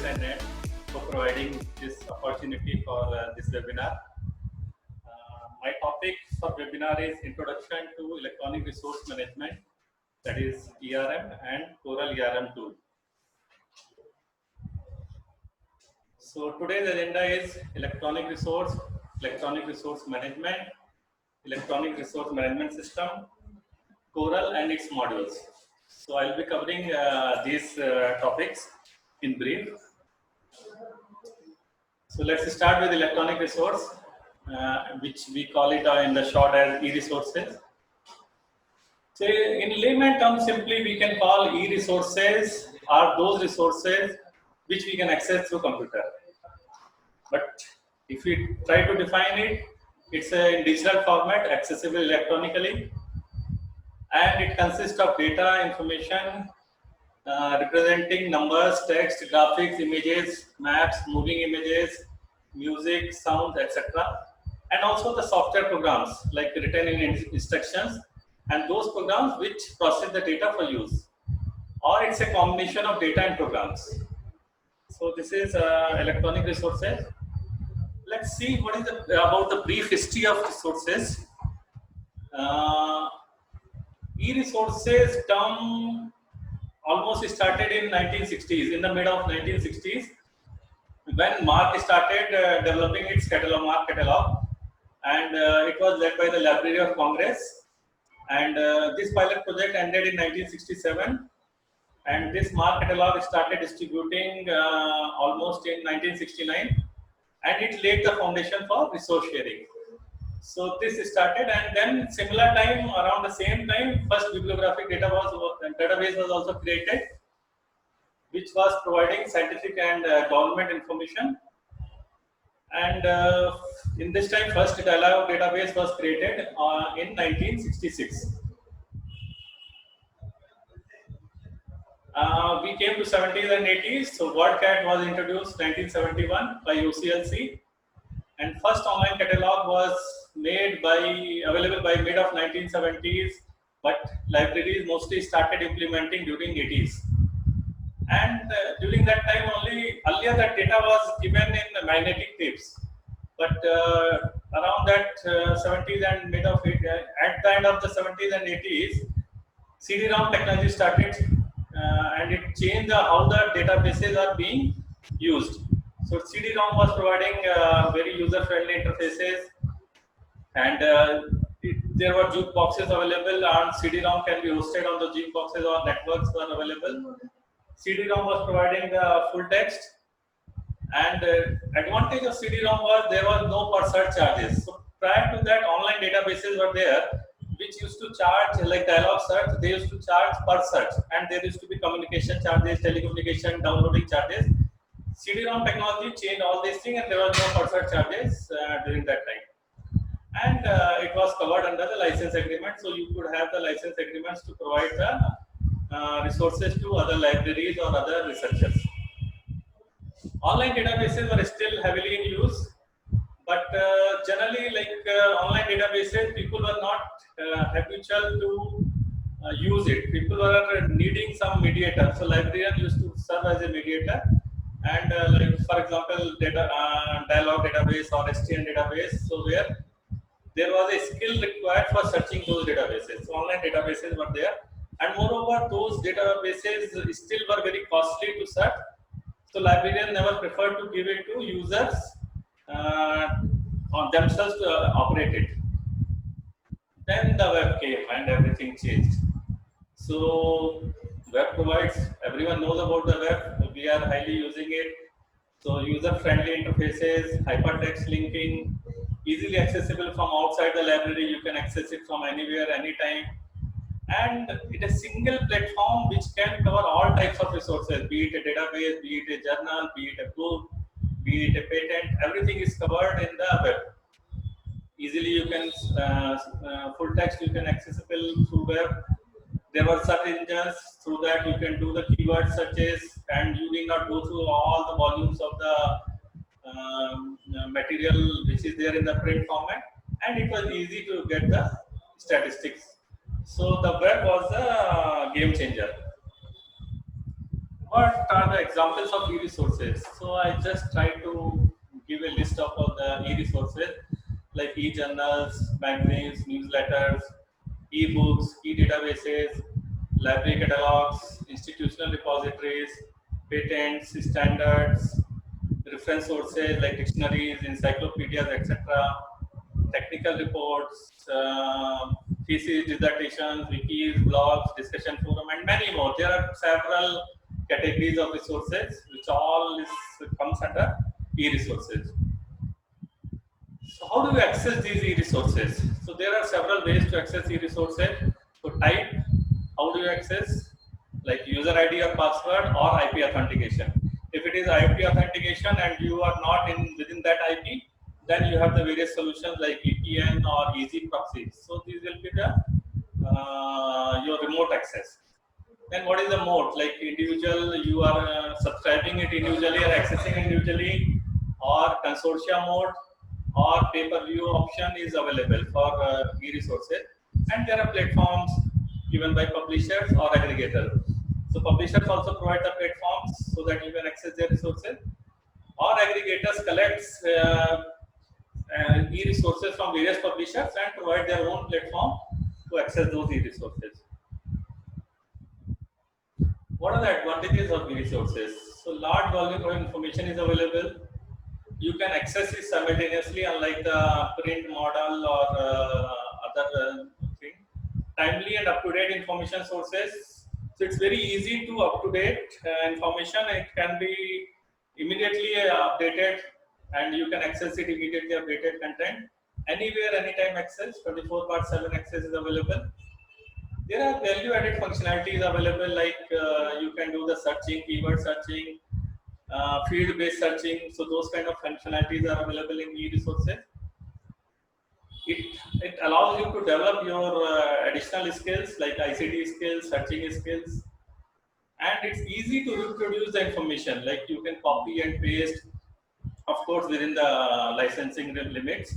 and Ed for providing this opportunity for this webinar. My topic for webinar is Introduction to Electronic Resource Management, that is ERM and Coral ERM tool. So today's agenda is Electronic Resource Management, Electronic Resource Management System, Coral and its modules. So I'll be covering these topics in brief. So let's start with electronic resource, which we call it in the short as e-resources. So in layman terms, simply we can call e-resources are those resources which we can access through computer. But if we try to define it, it's a digital format accessible electronically, and it consists of data, information, representing numbers, text, graphics, images, maps, moving images, music, sounds, etc. And also the software programs like written in instructions and those programs which process the data for use. Or it's a combination of data and programs. So this is electronic resources. Let's see what is about the brief history of resources. E-resources term almost started in 1960s, in the mid of 1960s, when MARC started developing its catalog, MARC catalog, and it was led by the Library of Congress. And this pilot project ended in 1967, and this MARC catalog started distributing almost in 1969, and it laid the foundation for resource sharing. So this started, and then similar time, around the same time, first bibliographic database was also created, which was providing scientific and government information. And in this time, first dialogue database was created in 1966. We came to 70s and 80s. So WordCat was introduced 1971 by UCLC, and first online catalog was available by mid of 1970s, but libraries mostly started implementing during 80s. And during that time only, earlier that data was given in magnetic tapes, but around that 70s and mid of it, at the end of the 70s and 80s, CD-ROM technology started, and it changed how the databases are being used. So CD-ROM was providing very user-friendly interfaces, and there were jukeboxes available, and CD-ROM can be hosted on the jukeboxes or networks were available. CD-ROM was providing the full text, and advantage of CD-ROM was there was no per search charges. So prior to that, online databases were there, which used to charge, like dialog search, they used to charge per search, and there used to be communication charges, telecommunication, downloading charges. CD-ROM technology changed all these things, and there was no per search charges during that time. And it was covered under the license agreement, so you could have the license agreements to provide the resources to other libraries or other researchers. Online databases were still heavily in use, but generally, like online databases, people were not habitual to use it. People were needing some mediator. So librarian used to serve as a mediator, and like for example, dialog database or STN database. So where there was a skill required for searching those databases. So online databases were there, and moreover, those databases still were very costly to search. So librarians never preferred to give it to users on themselves to operate it. Then the web came and everything changed. So web provides, everyone knows about the web. We are highly using it. So user-friendly interfaces, hypertext linking, easily accessible from outside the library. You can access it from anywhere, anytime. And it is a single platform which can cover all types of resources, be it a database, be it a journal, be it a book, be it a patent. Everything is covered in the web. Easily you can, full text you can accessible through web. There were search engines, through that you can do the keyword searches, and you need not go through all the volumes of the material which is there in the print format, and it was easy to get the statistics. So the web was the game changer. What are the examples of e-resources? So I just try to give a list of all the e-resources like e-journals, magazines, newsletters, e-books, e-databases, library catalogs, institutional repositories, patents, standards, reference sources like dictionaries, encyclopedias, etc., technical reports, theses, dissertations, wikis, blogs, discussion forum, and many more. There are several categories of resources, which all comes under e-resources. So how do you access these e-resources? So there are several ways to access e-resources. So type, how do you access? Like user ID or password or IP authentication. If it is IP authentication and you are not in within that IP, then you have the various solutions like VPN or easy proxy. So these will be the your remote access. Then what is the mode? Like individual, you are subscribing it individually or accessing individually, or consortia mode, or pay-per-view option is available for e-resources. And there are platforms given by publishers or aggregators. So publishers also provide the platforms so that you can access their resources, or aggregators collects e-resources from various publishers and provide their own platform to access those e-resources. What are the advantages of e-resources? So large volume of information is available. You can access it simultaneously, unlike the print model or other thing. Timely and up-to-date information sources. So it's very easy to up-to-date information. It can be immediately updated, and you can access it immediately updated content anywhere, anytime access. 24/7 access is available. There are value-added functionalities available, like you can do the searching, keyword searching, field-based searching. So those kind of functionalities are available in e-resources. It allows you to develop your additional skills like ICT skills, searching skills, and it's easy to reproduce the information. Like you can copy and paste, of course, within the licensing limits.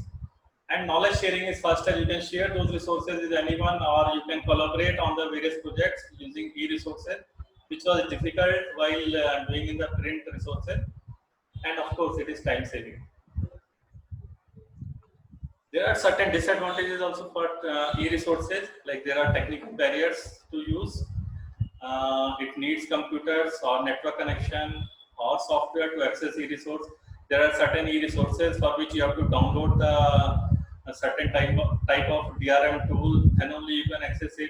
And knowledge sharing is faster. You can share those resources with anyone, or you can collaborate on the various projects using e-resources, which was difficult while doing in the print resources. And of course, it is time saving. There are certain disadvantages also for e-resources, like there are technical barriers to use. It needs computers or network connection or software to access e-resource. There are certain e-resources for which you have to download a certain type of DRM tool, and only you can access it.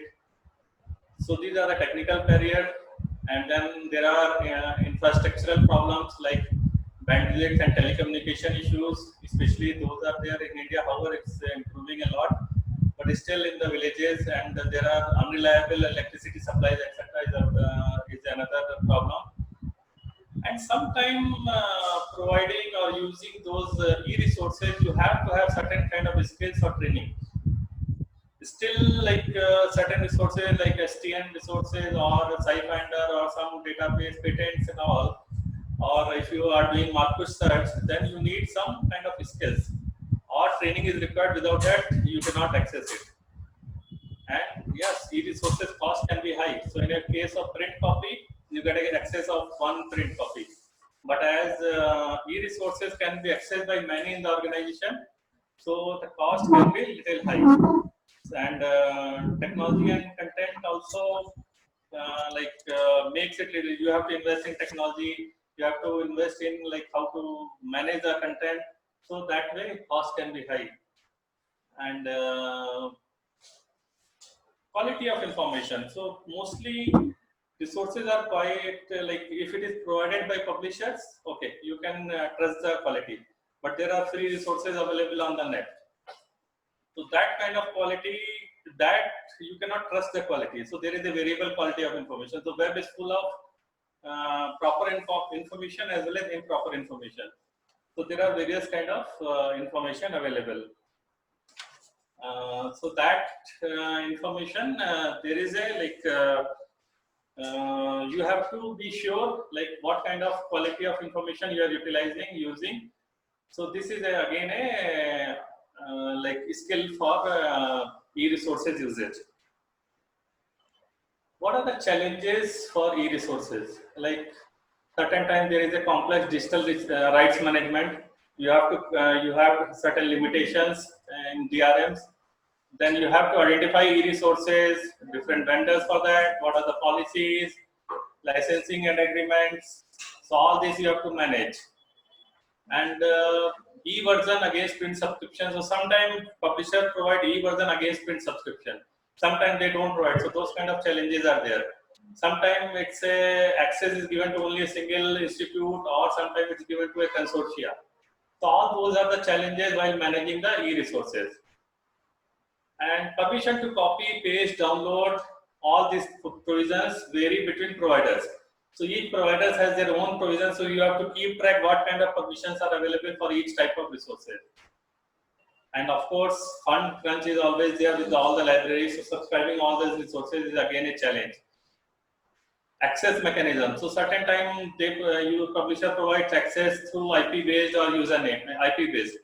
So these are the technical barriers, and then there are infrastructural problems like bandwidth and telecommunication issues, especially those are there in India. However, it's improving a lot, but still in the villages, and there are unreliable electricity supplies, etc. Is another problem. And sometime providing or using those e-resources, you have to have certain kind of skills or training. Still, like certain resources like STN resources or SciFinder or some database patents and all, or if you are doing Marcus search, then you need some kind of skills or training is required. Without that, you cannot access it. And yes, e-resources cost can be high. So in a case of print copy, you get access of one print copy. But as e-resources can be accessed by many in the organization, so the cost can be little high. And technology and content also makes it little. You have to invest in technology. You have to invest in like how to manage the content. So that way, cost can be high. And quality of information. So mostly resources are quite like if it is provided by publishers, okay, you can trust the quality. But there are free resources available on the net. So that kind of quality, that you cannot trust the quality. So there is a variable quality of information. So web is full of proper information as well as improper information. So there are various kind of information available. So that information, there is a you have to be sure like what kind of quality of information you are utilizing using. So this is again a like skill for e-resources usage. What are the challenges for e-resources? Like certain time there is a complex digital rights management. You have certain limitations in DRMs. Then you have to identify e-resources, different vendors for that. What are the policies, licensing and agreements? So all this you have to manage. And e-version against print subscription. So sometimes publisher provide e-version against print subscription. Sometimes they don't provide. So those kind of challenges are there. Sometimes it's a access is given to only a single institute, or sometimes it's given to a consortia. So all those are the challenges while managing the e-resources. And permission to copy, paste, download, all these provisions vary between providers. So each provider has their own provisions, so you have to keep track what kind of permissions are available for each type of resources. And of course, fund crunch is always there with all the libraries, so subscribing all those resources is again a challenge. Access mechanism. So certain time your publisher provides access through IP based or username, IP based.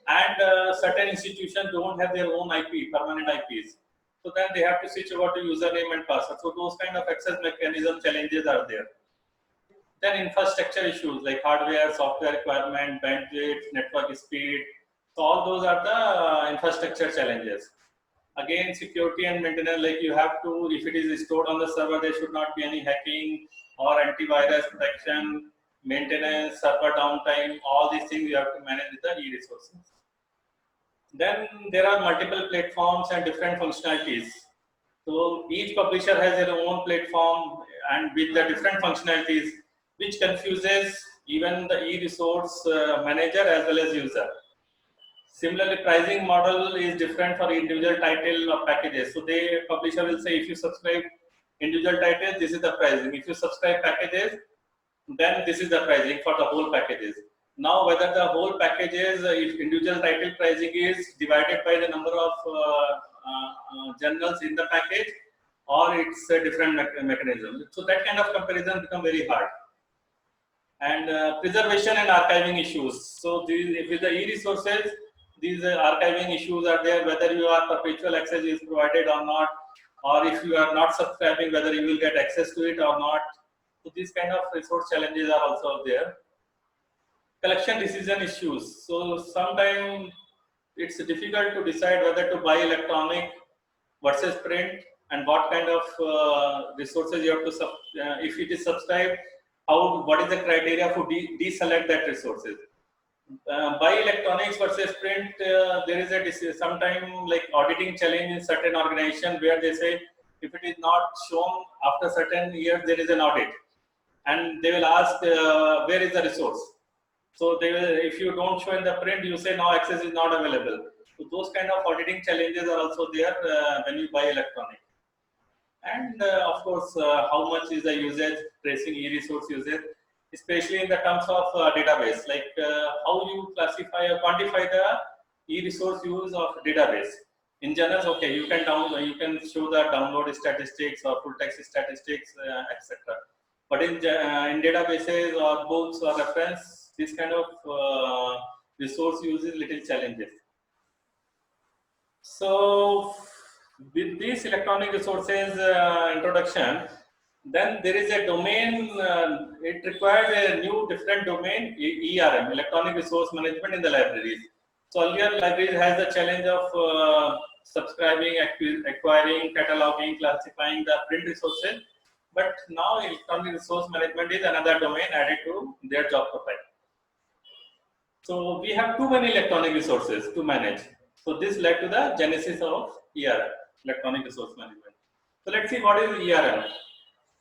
And certain institutions don't have their own IP, permanent IPs. So then they have to switch over to username and password. So those kind of access mechanism challenges are there. Then infrastructure issues like hardware, software requirement, bandwidth, network speed. So all those are the infrastructure challenges. Again, security and maintenance, like you have to, if it is stored on the server, there should not be any hacking or antivirus protection, maintenance, server downtime, all these things you have to manage with the e-resources. Then there are multiple platforms and different functionalities. So each publisher has their own platform and with the different functionalities, which confuses even the e-resource manager as well as user. Similarly, pricing model is different for individual title or packages. So the publisher will say, if you subscribe individual titles, this is the pricing. If you subscribe packages, then this is the pricing for the whole packages. Now, whether the whole packages, if individual title pricing is divided by the number of journals in the package, or it's a different mechanism. So that kind of comparison become very hard. And preservation and archiving issues. So with the e-resources, these archiving issues are there, whether you are perpetual access is provided or not, or if you are not subscribing, whether you will get access to it or not. So these kind of resource challenges are also there. Collection decision issues. So sometimes it's difficult to decide whether to buy electronic versus print, and what kind of resources you have to if it is subscribed, what is the criteria for deselect that resources. Buy electronics versus print, there is a sometime like auditing challenge in certain organization where they say if it is not shown after certain years, there is an audit, and they will ask where is the resource. So they will, if you don't show in the print, you say no, access is not available. So those kind of auditing challenges are also there when you buy electronic. And of course, how much is the usage, tracing e-resource usage, especially in the terms of database, like how you classify or quantify the e-resource use of database. In journals, okay, you can show the download statistics or full text statistics, etc. But in databases or books or reference, this kind of resource use is little challenges. So with this electronic resources introduction, then there is a domain, it required a new different domain, ERM, Electronic Resource Management in the libraries. So earlier libraries has the challenge of subscribing, acquiring, cataloging, classifying the print resources. But now Electronic Resource Management is another domain added to their job profile. So we have too many electronic resources to manage. So this led to the genesis of ERM, Electronic Resource Management. So let's see what is ERM.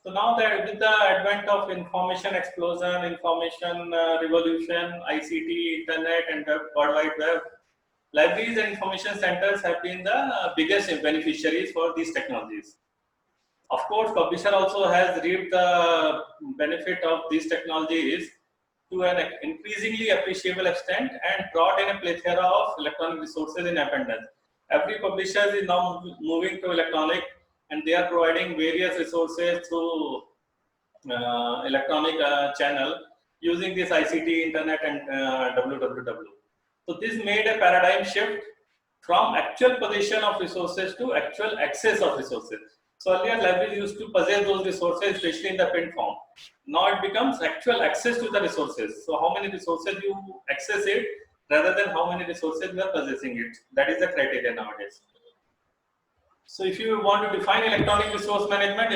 So now that with the advent of information explosion, information revolution, ICT, internet, and World Wide Web, libraries and information centers have been the biggest beneficiaries for these technologies. Of course, publisher also has reaped the benefit of these technologies to an increasingly appreciable extent and brought in a plethora of electronic resources in abundance. Every publisher is now moving to electronic, and they are providing various resources through electronic channel using this ICT, internet, and www. So this made a paradigm shift from actual possession of resources to actual access of resources. So earlier libraries used to possess those resources, especially in the print form. Now it becomes actual access to the resources. So how many resources you access it rather than how many resources you are possessing it. That is the criteria nowadays. So if you want to define electronic resource management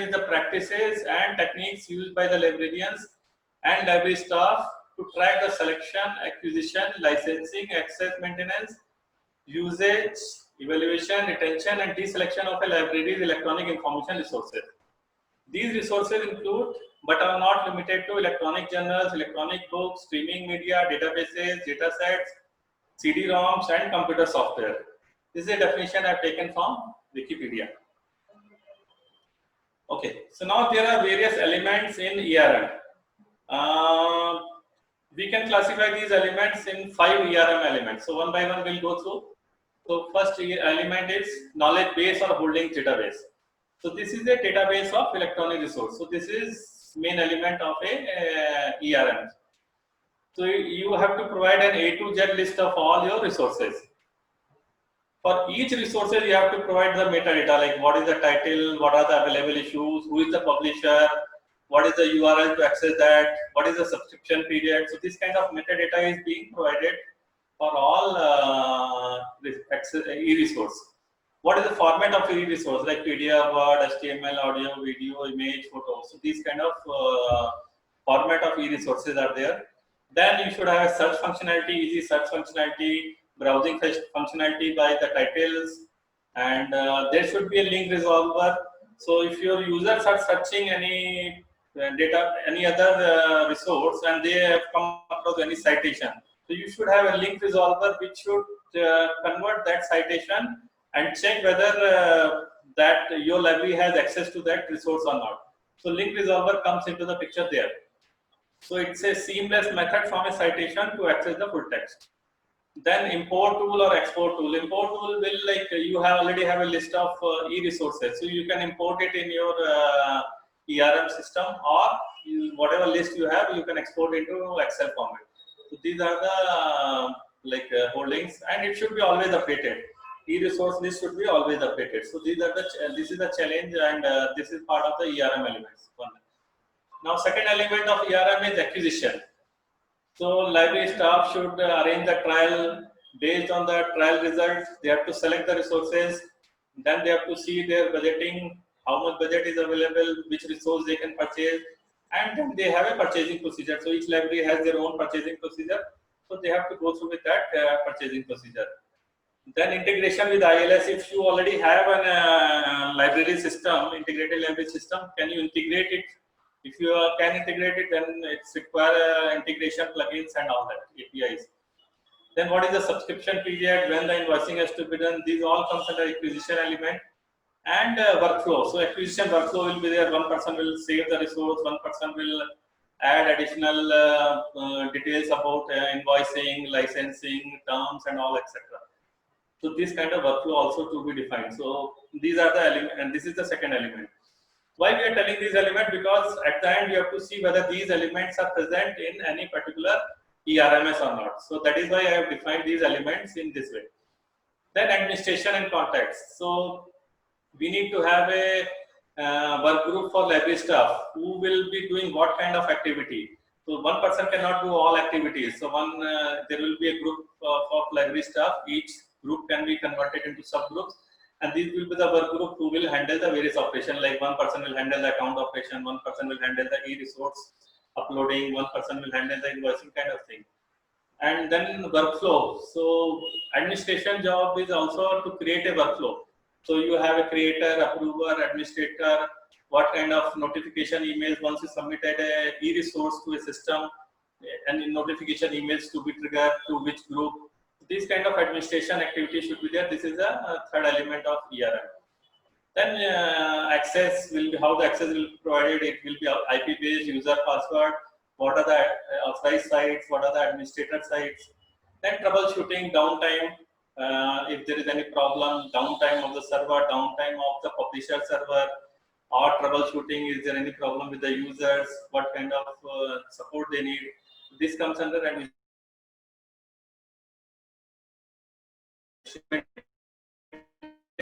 is the practices and techniques used by the librarians and library staff to track the selection, acquisition, licensing, access, maintenance, usage, evaluation, retention, and deselection of a library's electronic information resources. These resources include, but are not limited to, electronic journals, electronic books, streaming media, databases, datasets, CD-ROMs, and computer software. This is a definition I've taken from Wikipedia. Okay, so now there are various elements in ERM. We can classify these elements in 5 ERM elements. So one by one we'll go through. So first element is knowledge base or holdings database. So this is a database of electronic resource. So this is main element of a ERM. So you have to provide an A to Z list of all your resources. For each resources, you have to provide the metadata, like what is the title, what are the available issues, who is the publisher, what is the URL to access that, what is the subscription period. So this kind of metadata is being provided for all e-resource. What is the format of e-resource, like PDF, Word, HTML, audio, video, image, photo. So these kind of format of e-resources are there. Then you should have a search functionality, easy search functionality, browsing functionality by the titles, and there should be a link resolver. So if your users are searching any data, any other resource, and they have come across any citation, so you should have a link resolver which should convert that citation and check whether that your library has access to that resource or not. So link resolver comes into the picture there. So it's a seamless method from a citation to access the full text. Then import tool or export tool. Import tool will, like, you have already have a list of e-resources, so you can import it in your ERM system, or whatever list you have, you can export into Excel format. So these are the holdings, and it should be always updated. E-resource list should be always updated. So these are the this is the challenge, and this is part of the ERM elements. Now, second element of ERM is acquisition. So library staff should arrange the trial. Based on the trial results, they have to select the resources. Then they have to see their budgeting, how much budget is available, which resource they can purchase, and then they have a purchasing procedure. So each library has their own purchasing procedure. So they have to go through with that purchasing procedure. Then integration with ILS. If you already have an library system, integrated library system, can you integrate it? If you can integrate it, then it's require integration plugins and all that, APIs. Then what is the subscription period, when the invoicing has to be done? These all comes under acquisition element. And workflow. So acquisition workflow will be there. One person will save the resource, one person will add additional details about invoicing, licensing, terms, and all, etc. So this kind of workflow also to be defined. So these are the elements, and this is the second element. Why we are telling these elements? Because at the end you have to see whether these elements are present in any particular ERMS or not. So that is why I have defined these elements in this way. Then administration and context. So we need to have a work group for library staff who will be doing what kind of activity. So one person cannot do all activities. So there will be a group of library staff. Each group can be converted into subgroups, and these will be the work group who will handle the various operations. Like one person will handle the account operation, one person will handle the e-resource uploading, one person will handle the invoicing kind of thing. And then workflow. So administration job is also to create a workflow. So you have a creator, approver, administrator, what kind of notification emails once you submitted a e-resource to a system, and notification emails to be triggered to which group. This kind of administration activity should be there. This is a third element of ERM. Then access will be, how the access will be provided. It will be IP based, user password, what are the authorized sites, what are the administrator sites. Then troubleshooting, downtime, if there is any problem, downtime of the server, downtime of the publisher server, or troubleshooting, is there any problem with the users, what kind of support they need. This comes under administration.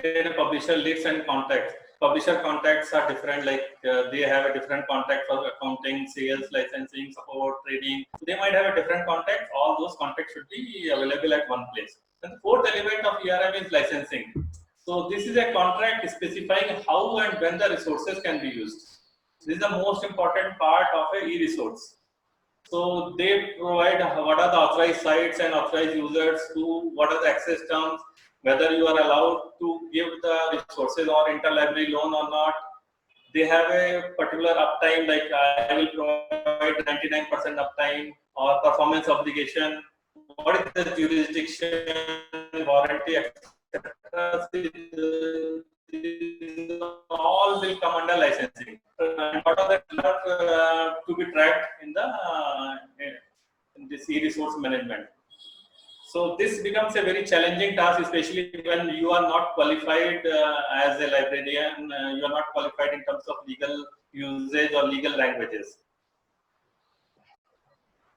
maintain a publisher lists and contacts. Publisher contacts are different, like they have a different contact for accounting, sales, licensing, support, trading. They might have a different contact. All those contacts should be available at one place. And the fourth element of ERM is licensing. So this is a contract specifying how and when the resources can be used. This is the most important part of a e-resource. So they provide what are the authorized sites and authorized users, to what are the access terms, whether you are allowed to give the resources or interlibrary loan or not. They have a particular uptime, like I will provide 99% uptime or performance obligation. What is the jurisdiction, warranty, etc. All will come under licensing. And what are the to be tracked in the in this e-resource management. So this becomes a very challenging task, especially when you are not qualified as a librarian. You are not qualified in terms of legal usage or legal languages.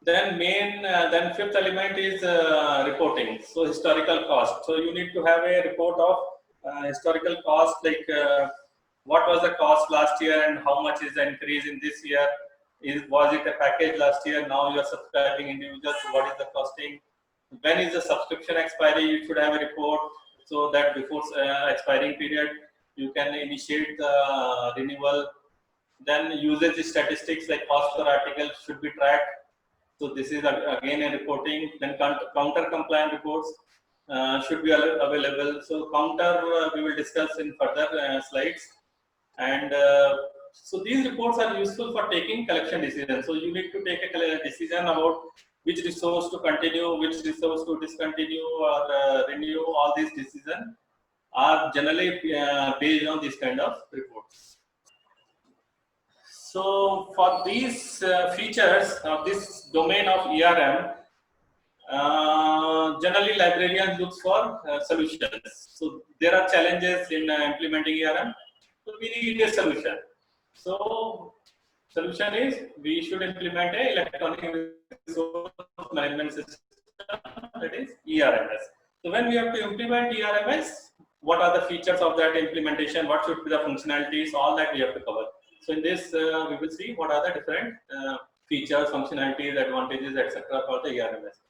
Then then fifth element is reporting. So historical cost. So you need to have a report of historical cost, like what was the cost last year and how much is the increase in this year. Was it a package last year? Now you are subscribing individuals. What is the costing? When is the subscription expiry? You should have a report, so that before expiring period you can initiate the renewal. Then usage statistics, like cost per article, should be tracked. So this is again a reporting. Then counter compliant reports should be available. So counter we will discuss in further slides. And so these reports are useful for taking collection decisions. So you need to take a decision about which resource to continue, which resource to discontinue or renew. All these decisions are generally based on this kind of reports. So for these features of this domain of ERM, generally librarians look for solutions. So there are challenges in implementing ERM. So we need a solution. So solution is we should implement a electronic resource management system, that is ERMS. So when we have to implement ERMS, what are the features of that implementation? What should be the functionalities? All that we have to cover. So in this, we will see what are the different features, functionalities, advantages, etc. for the ERMS.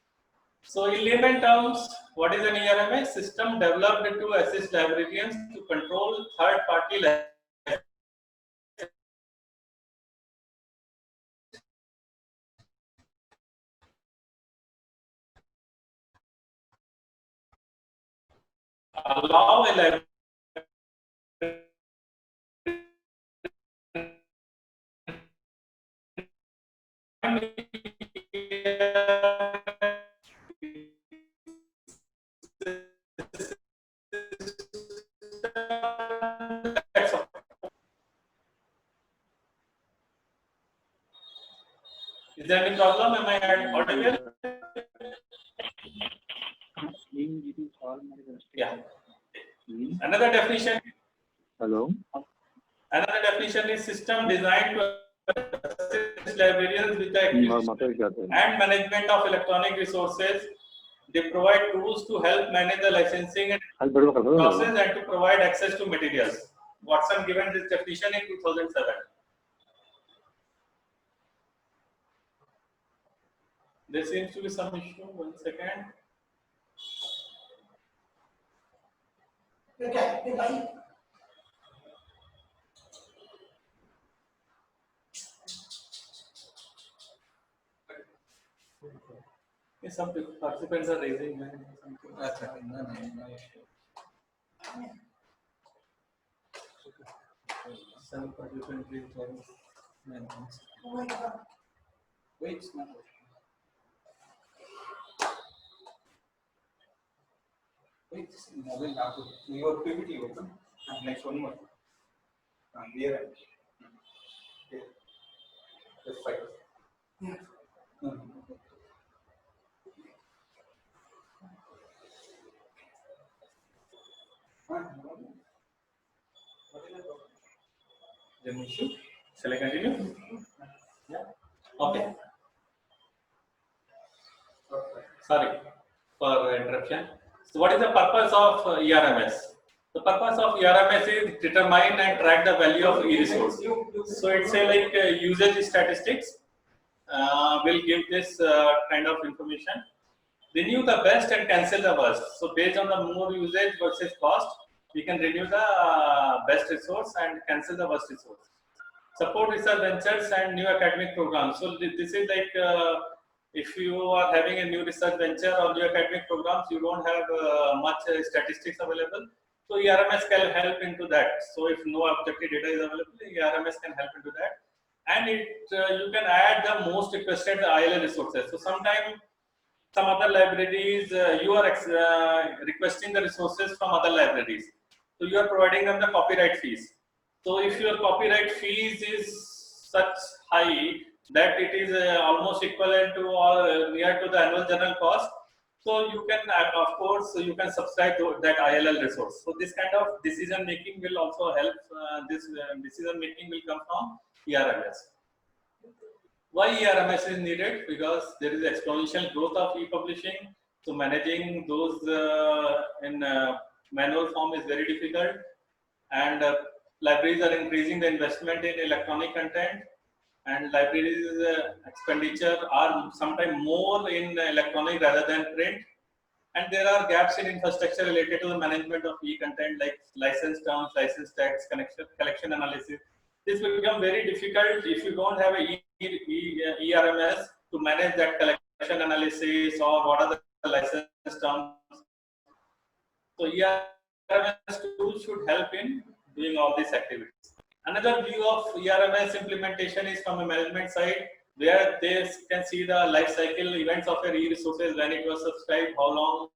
So in layman terms, what is an ERMS? System developed to assist librarians to control third-party licenses. Allow a librarian Is there any problem? Am I audible? Yeah. Another definition. Hello. Another definition is system designed to assist librarians with the acquisition and management of electronic resources. They provide tools to help manage the licensing and process and to provide access to materials. Watson given this definition in 2007. There seems to be some issue. 1 second. Some participants are raising hand. Some participants raise hands. Oh my God. Wait, it's not. Wait, mobile now. Your PPT open. Next one more. Here. Okay. Let's fight. Yeah. Issue? Shall I continue? Yeah. Okay. Sorry for interruption. So, what is the purpose of ERMS? The purpose of ERMS is determine and track the value of e-resource. So it's a like usage statistics will give this kind of information. Renew the best and cancel the worst. So based on the more usage versus cost, we can renew the best resource and cancel the worst resource. Support research ventures and new academic programs. So this is like if you are having a new research venture or new academic programs, you don't have much statistics available. So ERMS can help into that. So if no objective data is available, ERMS can help into that. And it you can add the most requested ILL resources. So sometimes some other libraries, you are requesting the resources from other libraries. So you are providing them the copyright fees. So if your copyright fees is such high that it is almost equivalent to or near to the annual general cost, so you can, of course, you can subscribe to that ILL resource. So this kind of decision making will also help. This decision making will come from ERMS. Why ERMS is needed? Because there is exponential growth of e-publishing. So managing those in manual form is very difficult, and libraries are increasing the investment in electronic content, and libraries expenditure are sometimes more in electronic rather than print. And there are gaps in infrastructure related to the management of e-content, like license terms, license tax, collection analysis. This will become very difficult if you don't have a ERMS to manage that collection analysis or what are the license terms. So ERMS tool should help in doing all these activities. Another view of ERMS implementation is from a management side, where they can see the life cycle events of your e-resources, when it was subscribed, how long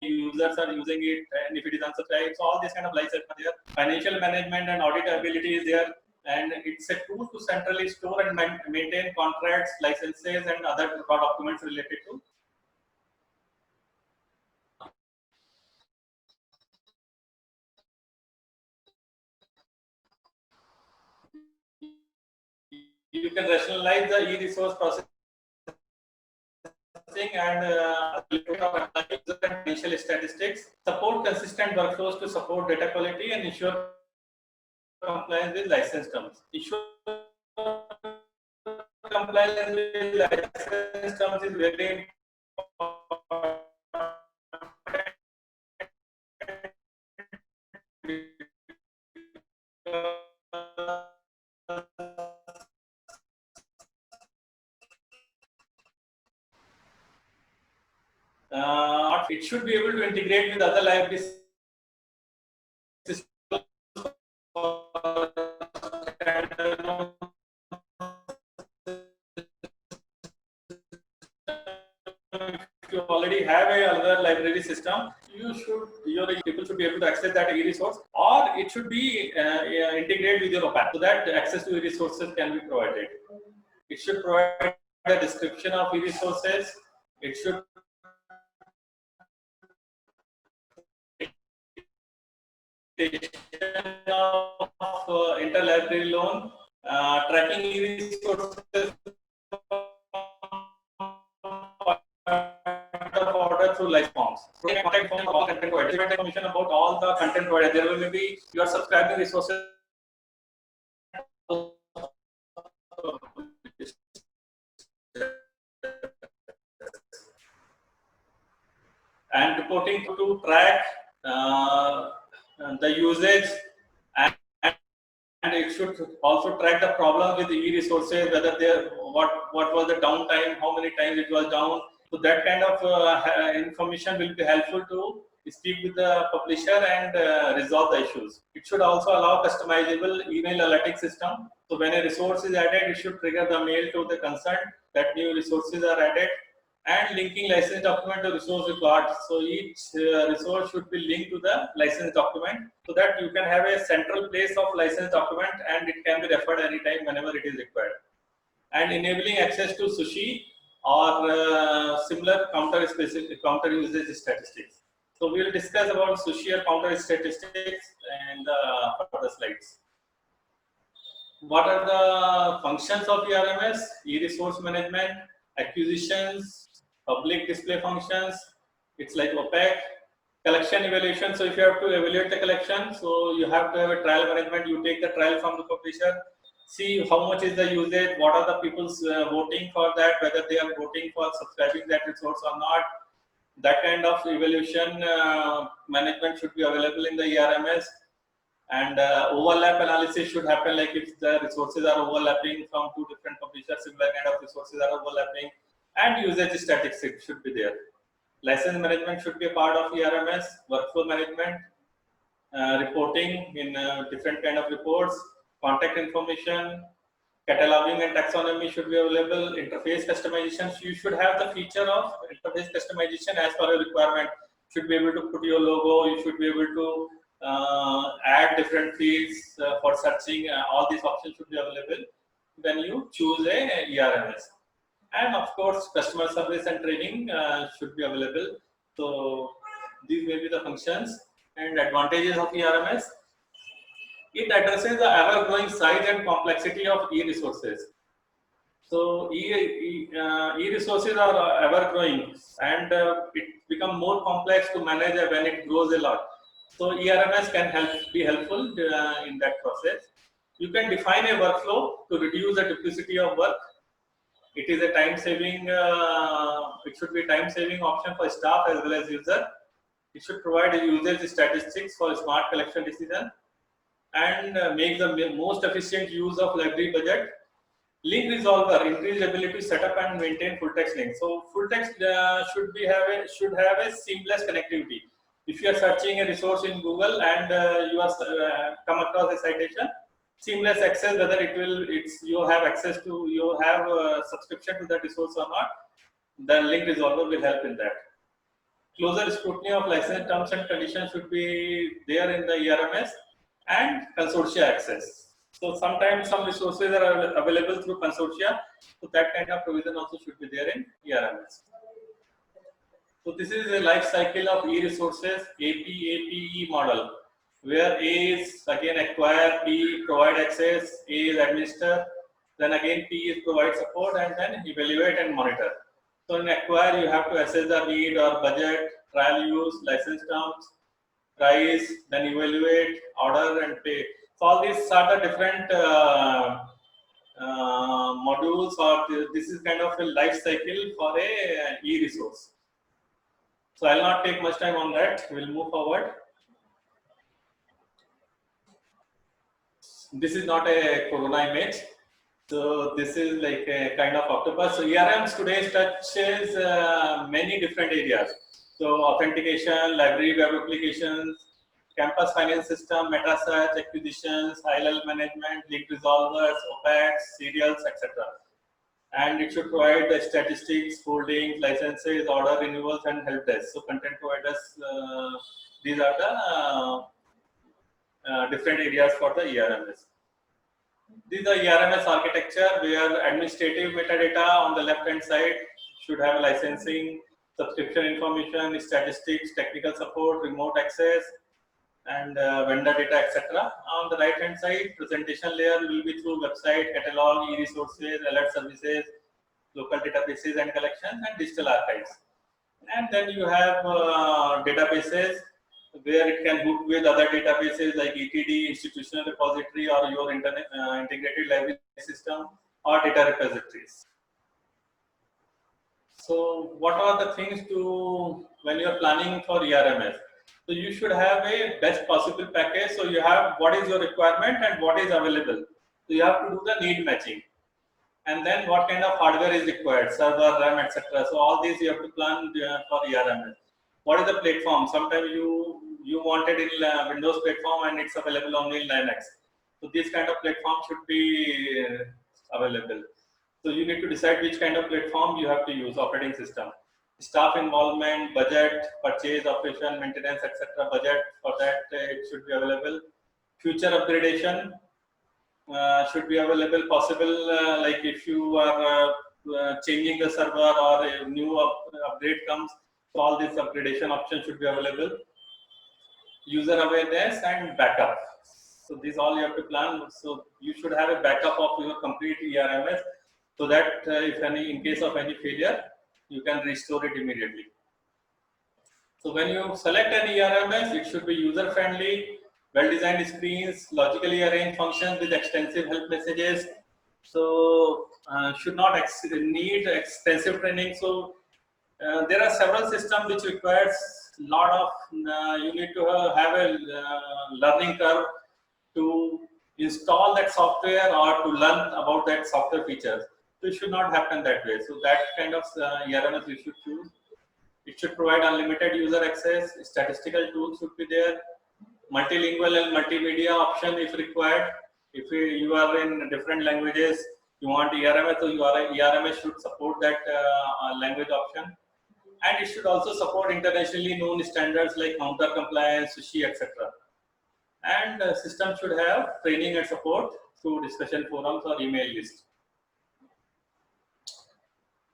users are using it, and if it is unsubscribed. So all this kind of life cycle there. Financial management and auditability is there, and it's a tool to centrally store and maintain contracts, licenses, and other documents related to. You can rationalize the e-resource processing and financial statistics, support consistent workflows to support data quality and ensure compliance with license terms. Ensure compliance with license terms is very important. It should be able to integrate with other library systems. If you already have another library system, your people should be able to access that e-resource, or it should be integrated with your OPAC, so that access to e-resources can be provided. It should provide a description of e-resources. It should of interlibrary loan, tracking e-resources order through live forms. Contact form all content providers. Information about all the content providers. There will be your subscribing resources. And reporting to track the usage, and it should also track the problem with the e-resources, whether there what was the downtime, how many times it was down. So that kind of information will be helpful to speak with the publisher and resolve the issues. It should also allow customizable email alerting system. So when a resource is added, it should trigger the mail to the concerned that new resources are added, and linking license document to resource record. So each resource should be linked to the license document, so that you can have a central place of license document and it can be referred anytime whenever it is required. And enabling access to Sushi or similar counter usage statistics. So we will discuss about Sushi or counter statistics in the further slides. What are the functions of ERMS? E-resource management, acquisitions, public display functions, It's like opaque. Collection evaluation. So if you have to evaluate the collection, so you have to have a trial management. You take the trial from the publisher, see how much is the usage, what are the people's voting for that, whether they are voting for subscribing that resource or not. That kind of evaluation management should be available in the ERMS. And overlap analysis should happen, like if the resources are overlapping from two different publishers, similar kind of resources are overlapping, and usage statistics should be there. License management should be a part of ERMS, workflow management, reporting in different kind of reports, contact information, cataloging and taxonomy should be available, interface customizations. You should have the feature of interface customization as per your requirement. Should be able to put your logo, you should be able to add different fields for searching. All these options should be available when you choose a ERMS. And of course, customer service and training should be available. So these may be the functions and advantages of ERMS. It addresses the ever-growing size and complexity of e-resources. So e-resources are ever-growing, and it becomes more complex to manage when it grows a lot. So ERMS can be helpful in that process. You can define a workflow to reduce the duplicity of work. It is a time-saving. It should be a time-saving option for staff as well as user. It should provide usage statistics for smart collection decision and make the most efficient use of library budget. Link resolver increase ability to set up and maintain full text links. So full text should have a seamless connectivity. If you are searching a resource in Google and you are come across a citation, seamless access, whether you have subscription to that resource or not, the link resolver will help in that. Closer scrutiny of license terms and conditions should be there in the ERMS, and consortia access. So sometimes some resources are available through consortia, so that kind of provision also should be there in ERMS. So this is a life cycle of e-resources, APE model, where A is again acquire, P provide access, A is administer, then again P is provide support, and then evaluate and monitor. So in acquire, you have to assess the need or budget, trial use, license terms, price, then evaluate, order, and pay. So all these are the different modules, or this is kind of a life cycle for a e-resource. So I'll not take much time on that. We'll move forward. This is not a corona image. So this is like a kind of octopus. So ERMs today touches many different areas. So authentication, library web applications, campus finance system, meta search, acquisitions, high-level management, link resolvers, OPACs, serials, etc. And it should provide the statistics, holdings, licenses, order renewals, and help desk. So content providers, these are the different areas for the ERMS. This is the ERMS architecture, where administrative metadata on the left-hand side should have licensing, subscription information, statistics, technical support, remote access, and vendor data, etc. On the right-hand side, presentation layer will be through website, catalog, e-resources, alert services, local databases and collections, and digital archives. And then you have databases, where it can hook with other databases like ETD, institutional repository, or your integrated library system, or data repositories. So what are the things to, when you are planning for ERMS? So you should have a best possible package. So you have what is your requirement and what is available. So you have to do the need matching. And then what kind of hardware is required, server, RAM, etc. So all these you have to plan for ERMS. What is the platform? Sometimes you wanted in Windows platform and it's available only in Linux. So this kind of platform should be available. So you need to decide which kind of platform you have to use, operating system. Staff involvement, budget, purchase, operation, maintenance, etc. Budget for that it should be available. Future upgradation should be available, possible like if you are changing the server or a new upgrade comes, so all these upgradation options should be available. User awareness and backup. So these all you have to plan. So you should have a backup of your complete ERMS, so that if in case of any failure, you can restore it immediately. So when you select an ERMS, it should be user-friendly, well-designed screens, logically arranged functions with extensive help messages. So should not need extensive training. So there are several systems which requires lot of you need to have a learning curve to install that software or to learn about that software features. So it should not happen that way. So that kind of ERMS you should choose. It should provide unlimited user access. Statistical tools should be there. Multilingual and multimedia option if required. If you are in different languages, you want ERMS, so ERMS should support that language option. And it should also support internationally known standards like counter compliance, SUSHI, etc. And the system should have training and support through discussion forums or email list.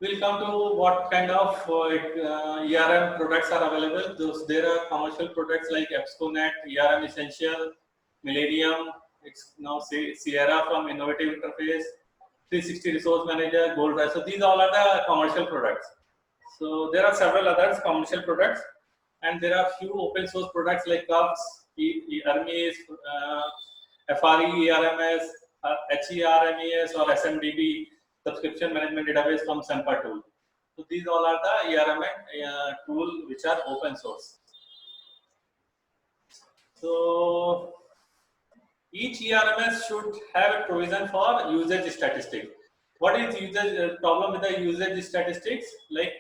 We'll come to what kind of ERM products are available. There are commercial products like EBSCOnet, ERM Essential, Millennium, it's now Sierra from Innovative Interface, 360 Resource Manager, Gold. So these all are the commercial products. So there are several others commercial products, and there are few open source products like CUBS, Hermes, FRE, ERMS, HERMES or SMDB, subscription management database from Sempa tool. So these all are the ERM tool which are open source. So each ERMS should have a provision for usage statistics. What is usage problem with the usage statistics? Like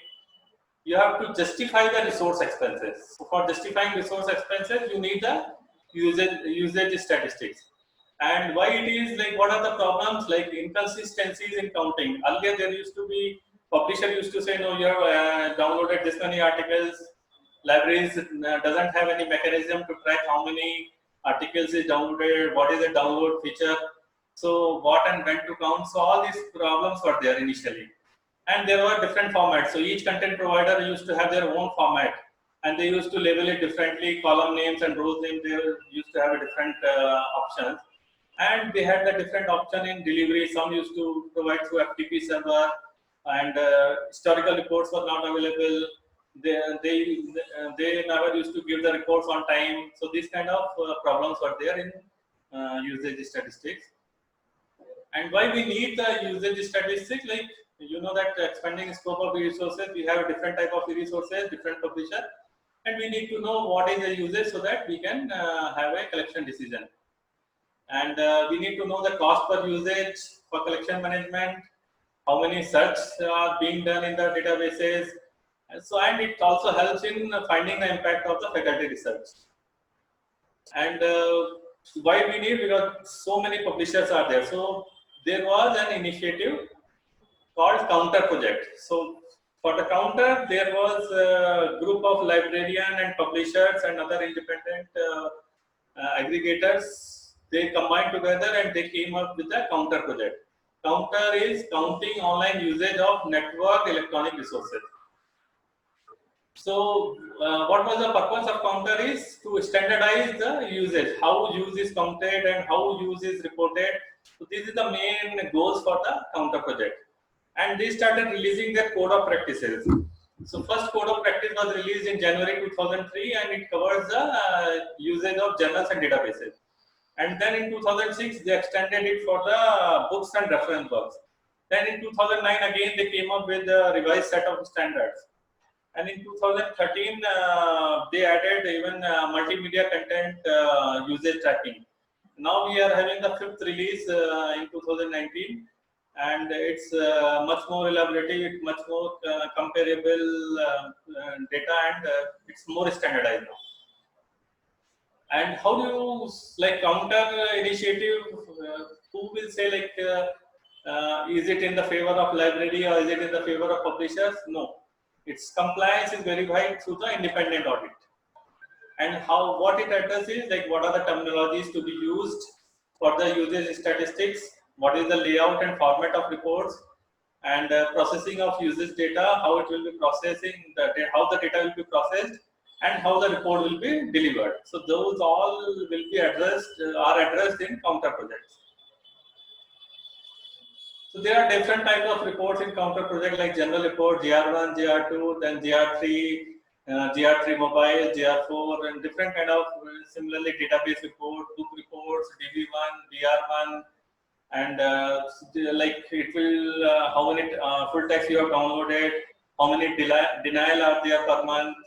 you have to justify the resource expenses. So for justifying resource expenses, you need the usage statistics. And why it is like, what are the problems? Like inconsistencies in counting. Earlier there used to be, publisher used to say, no, you have downloaded this many articles. Libraries doesn't have any mechanism to track how many articles is downloaded, what is the download feature. So what and when to count. So all these problems were there initially. And there were different formats. So each content provider used to have their own format. And they used to label it differently, column names and rows names, they used to have a different options. And they had the different option in delivery. Some used to provide through FTP server, and historical reports were not available. They never used to give the reports on time. So these kind of problems were there in usage statistics. And why we need the usage statistics? Like, you know that expanding scope of resources, we have different type of resources, different publisher, and we need to know what is the usage so that we can have a collection decision. And we need to know the cost per usage for collection management, how many searches are being done in the databases. And it also helps in finding the impact of the faculty research. And why we need, because so many publishers are there. So there was an initiative called Counter Project. So for the Counter, there was a group of librarians and publishers and other independent aggregators. They combined together and they came up with the Counter Project. Counter is counting online usage of network electronic resources. So what was the purpose of Counter is to standardize the usage, how use is counted and how use is reported. So this is the main goals for the Counter Project. And they started releasing their code of practices. So first code of practice was released in January 2003, and it covers the usage of journals and databases. And then in 2006, they extended it for the books and reference works. Then in 2009, again, they came up with a revised set of standards. And in 2013, they added even multimedia content usage tracking. Now we are having the fifth release in 2019, and it's much more elaborative, much more comparable data, and it's more standardized now. And how do you like Counter initiative? Who will say like, is it in the favor of library or is it in the favor of publishers? No, its compliance is verified through the independent audit. And what it addresses, like what are the terminologies to be used for the usage statistics, what is the layout and format of reports, and processing of usage data, how it will be processing, how the data will be processed, and how the report will be delivered. So those all will be addressed, are addressed in Counter projects. So there are different types of reports in Counter project, like general report, GR1, GR2, then GR3, GR3 mobile, GR4, and different kind of similarly database report, book reports, DB1, BR1, and like it will how many full text you have downloaded, how many denial are there per month,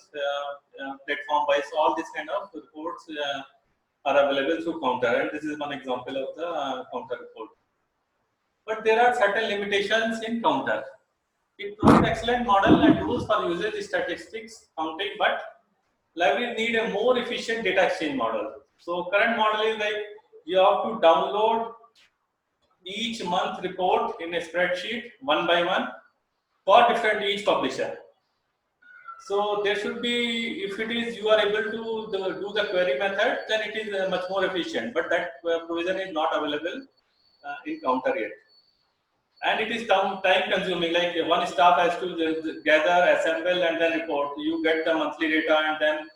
platform wise. So all these kind of reports are available through Counter, and this is one example of the Counter report. But there are certain limitations in Counter. It provides excellent model and tools for usage statistics counting, but libraries need a more efficient data exchange model. So current model is like you have to download each month report in a spreadsheet one by one for different each publisher. So there should be, if it is you are able to do the query method, then it is much more efficient. But that provision is not available in Counter yet. And it is time consuming, like one staff has to gather, assemble, and then report. You get the monthly data, and then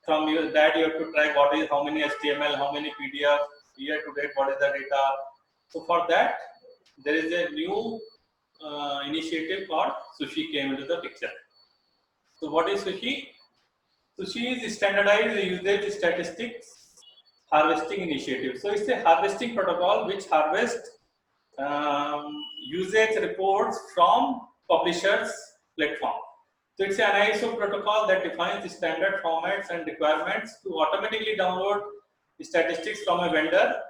from that you have to track what is how many HTML, how many PDF, year to date, what is the data. So for that, there is a new initiative called Sushi came into the picture. So what is Sushi? Sushi is standardized usage statistics harvesting initiative. So it's a harvesting protocol which harvests usage reports from publishers platform. So it's an ISO protocol that defines the standard formats and requirements to automatically download statistics from a vendor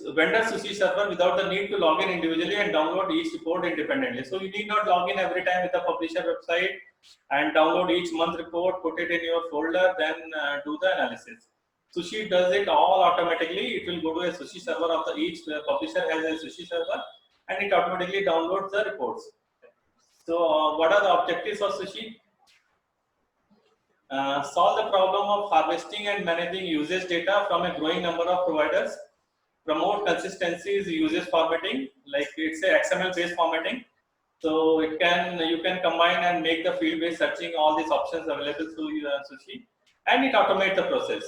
Sushi server without the need to log in individually and download each report independently. So you need not log in every time with the publisher website and download each month report, put it in your folder, then do the analysis. Sushi does it all automatically. It will go to a Sushi server of each publisher has a Sushi server, and it automatically downloads the reports. So what are the objectives of Sushi? Solve the problem of harvesting and managing usage data from a growing number of providers. Promote consistencies usage formatting, like it's a XML based formatting. So you can combine and make the field based searching all these options available through Sushi, and it automates the process.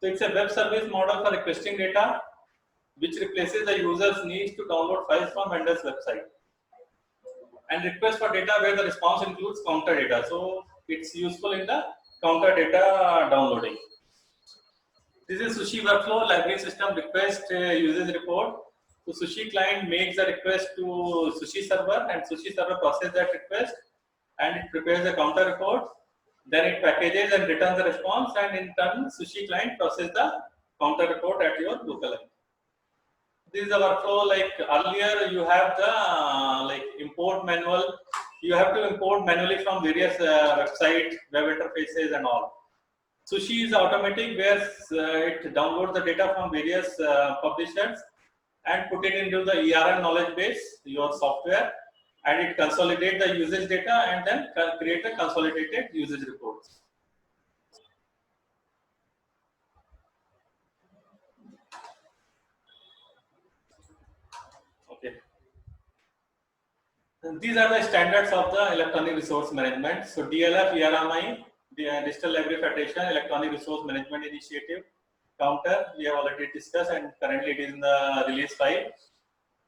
So it's a web service model for requesting data, which replaces the user's needs to download files from vendor's website, and request for data where the response includes Counter data. So it's useful in the Counter data downloading. This is Sushi workflow. Library system request usage report. So Sushi client makes the request to Sushi server, and Sushi server processes that request, and it prepares the Counter report. Then it packages and returns the response, and in turn Sushi client processes the Counter report at your local line. This is the workflow. Like earlier, you have the like import manual. You have to import manually from various website, web interfaces, and all. Sushi is automatic, where it downloads the data from various publishers and put it into the ERN knowledge base, your software, and it consolidates the usage data and then create the consolidated usage reports. Okay. And these are the standards of the electronic resource management. So DLF, ERMI, the Digital Library Federation Electronic Resource Management Initiative. Counter, we have already discussed, and currently it is in the release 5.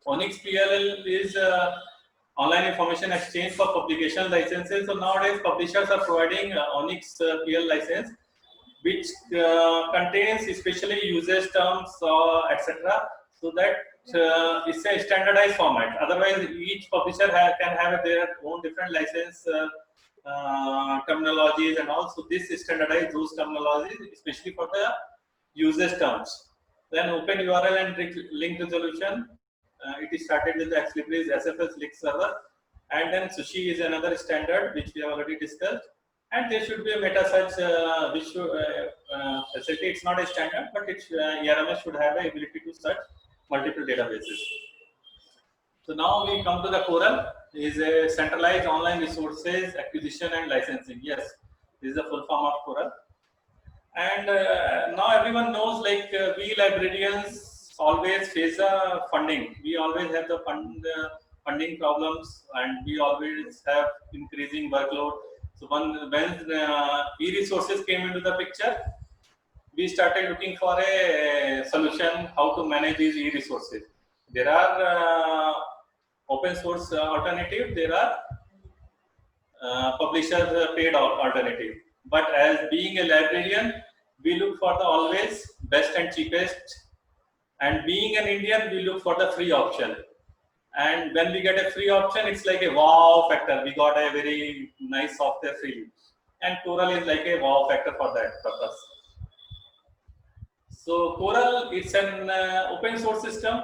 Onyx PLL is online information exchange for publication licenses. So nowadays publishers are providing Onyx PL license, which contains especially usage terms, etc. So that it's a standardized format. Otherwise, each publisher can have their own different license terminologies, and also this is standardized those terminologies, especially for the usage terms. Then open URL and link resolution. It is started with the Exlibris SFS link server, and then Sushi is another standard which we have already discussed. And there should be a meta search which should facility. It's not a standard, but it's ERMS should have the ability to search multiple databases. So now we come to the Coral. Is a centralized online resources acquisition and licensing. Yes, this is the full form of Coral. And now everyone knows, like we librarians always face funding. We always have the funding problems, and we always have increasing workload. So when e-resources came into the picture, we started looking for a solution how to manage these e-resources. There are open source alternative. There are publisher paid alternative. But as being a librarian, we look for the always best and cheapest. And being an Indian, we look for the free option. And when we get a free option, it's like a wow factor. We got a very nice software free. And Coral is like a wow factor for that purpose. So Coral, it's an open source system.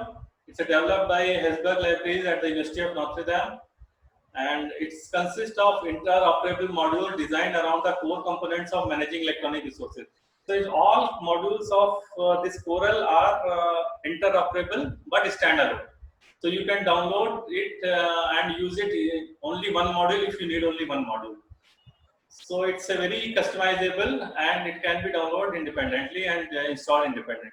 It's developed by Hesburgh Libraries at the University of Notre Dame. And it consists of interoperable module designed around the core components of managing electronic resources. So all modules of this Coral are interoperable but standalone. So you can download it and use it in only one module if you need only one module. So it's a very customizable and it can be downloaded independently and installed independently.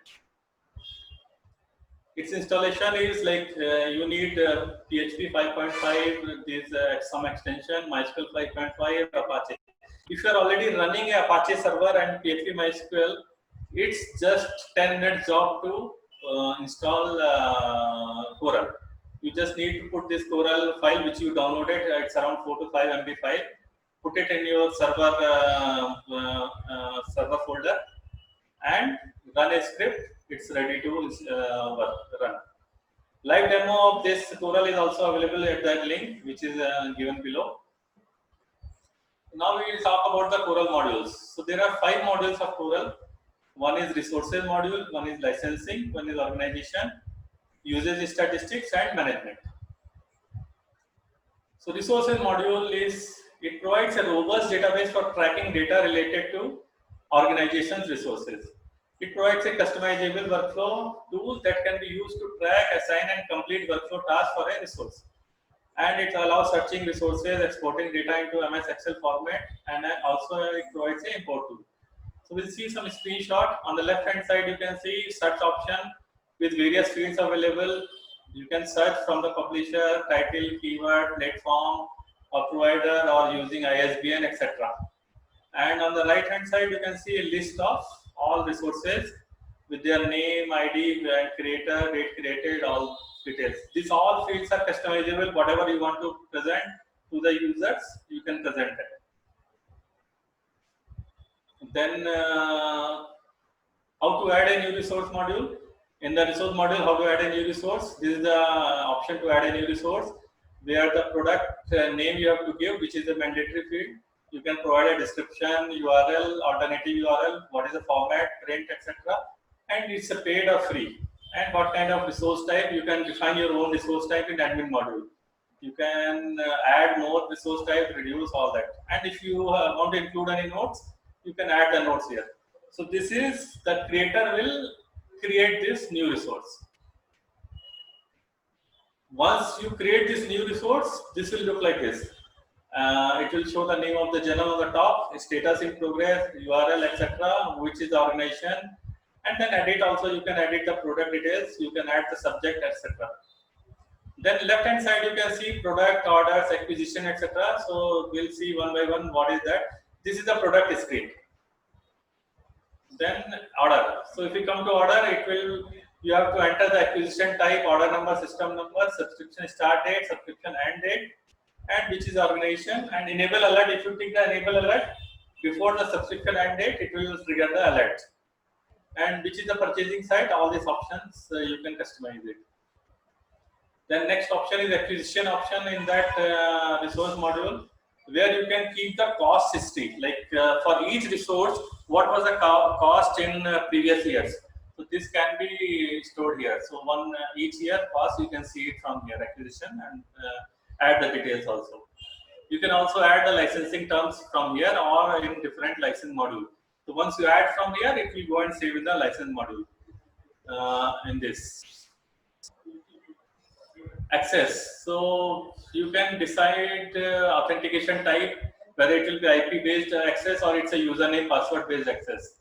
Its installation is like you need PHP 5.5, this some extension, MySQL 5.5, Apache. If you are already running a Apache server and PHP MySQL, it's just 10 minutes job to install Coral. You just need to put this Coral file which you downloaded. It's around 4 to 5 MB file. Put it in your server server folder and run a script. It's ready to run. Live demo of this Coral is also available at that link, which is given below. Now we will talk about the Coral modules. So there are 5 modules of Coral. One is resources module, one is licensing, one is organization, usage statistics, and management. So resources module is, it provides a robust database for tracking data related to organization's resources. It provides a customizable workflow tool that can be used to track, assign, and complete workflow tasks for a resource. And it allows searching resources, exporting data into MS Excel format, and also it provides an import tool. So we'll see some screenshot. On the left hand side, you can see search option with various fields available. You can search from the publisher, title, keyword, platform, or provider, or using ISBN, etc. And on the right hand side, you can see a list of all resources with their name, ID, creator, date created, all details. These all fields are customizable. Whatever you want to present to the users, you can present it. Then how to add a new resource module. In the resource module, how to add a new resource. This is the option to add a new resource, where the product name you have to give, which is a mandatory field. You can provide a description, URL, alternative URL, what is the format, print, etc. And it's a paid or free. And what kind of resource type, you can define your own resource type in admin module. You can add more resource type, reduce all that. And if you want to include any notes, you can add the notes here. So this is, the creator will create this new resource. Once you create this new resource, this will look like this. It will show the name of the journal on the top, status in progress, URL, etc., which is the organization, and then edit also. You can edit the product details, you can add the subject, etc. Then left hand side you can see product, orders, acquisition, etc. So we'll see one by one what is that. This is the product screen. Then order. So if you come to order, it will, you have to enter the acquisition type, order number, system number, subscription start date, subscription end date, and which is organization, and enable alert. If you take the enable alert before the subscription end date, it will trigger the alert. And which is the purchasing site, all these options you can customize it. Then next option is acquisition option in that resource module, where you can keep the cost history, like for each resource, what was the cost in previous years. So this can be stored here. So one each year cost, you can see it from here, acquisition, and add the details also. You can also add the licensing terms from here or in different license module. So once you add from here, it will go and save in the license module in this. Access. So you can decide authentication type, whether it will be IP based access or it's a username password based access.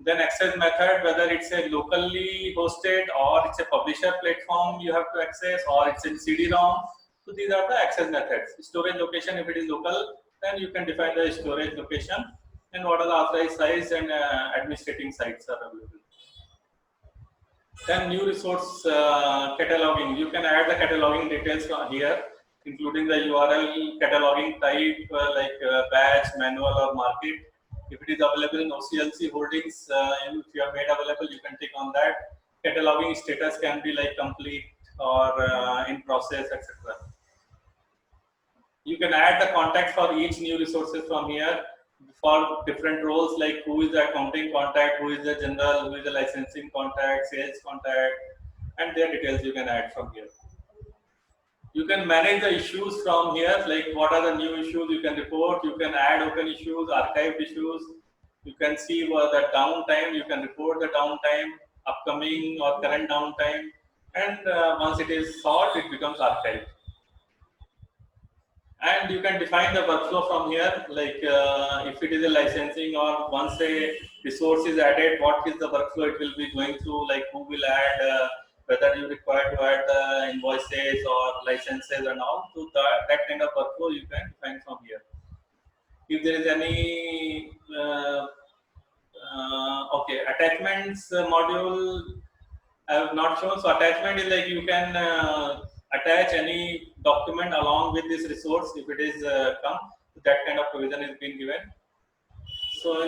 Then access method, whether it's a locally hosted or it's a publisher platform you have to access, or it's in CD-ROM. So these are the access methods. Storage location, if it is local, then you can define the storage location, and what are the authorized sites and administrating sites are available. Then new resource cataloging. You can add the cataloging details from here, including the URL, cataloging type like batch, manual, or market. If it is available in OCLC holdings, if you have made available, you can click on that. Cataloging status can be like complete or in process, etc. You can add the contact for each new resources from here for different roles, like who is the accounting contact, who is the general, who is the licensing contact, sales contact, and their details you can add from here. You can manage the issues from here, like what are the new issues you can report. You can add open issues, archived issues. You can see the downtime. You can report the downtime, upcoming or current downtime, and once it is solved, it becomes archived. And you can define the workflow from here, like if it is a licensing or once a resource is added, what is the workflow it will be going through, like who will add, whether you require to add the invoices or licenses and all. So that kind of workflow you can define from here. If there is any okay, attachments module I have not shown. So attachment is like you can attach any document along with this resource if it is come. That kind of provision is being given. So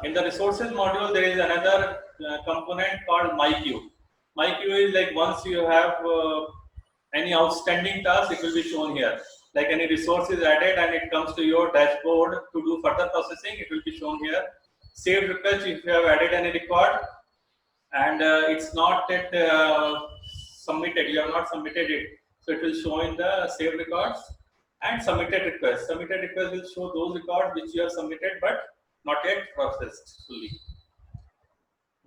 in the resources module, there is another component called MyQ. MyQ is like once you have any outstanding task, it will be shown here. Like any resource is added and it comes to your dashboard to do further processing, it will be shown here. Saved request, if you have added any record and it's not yet submitted, you have not submitted it, so it will show in the saved records. And submitted request will show those records which you have submitted but not yet processed fully.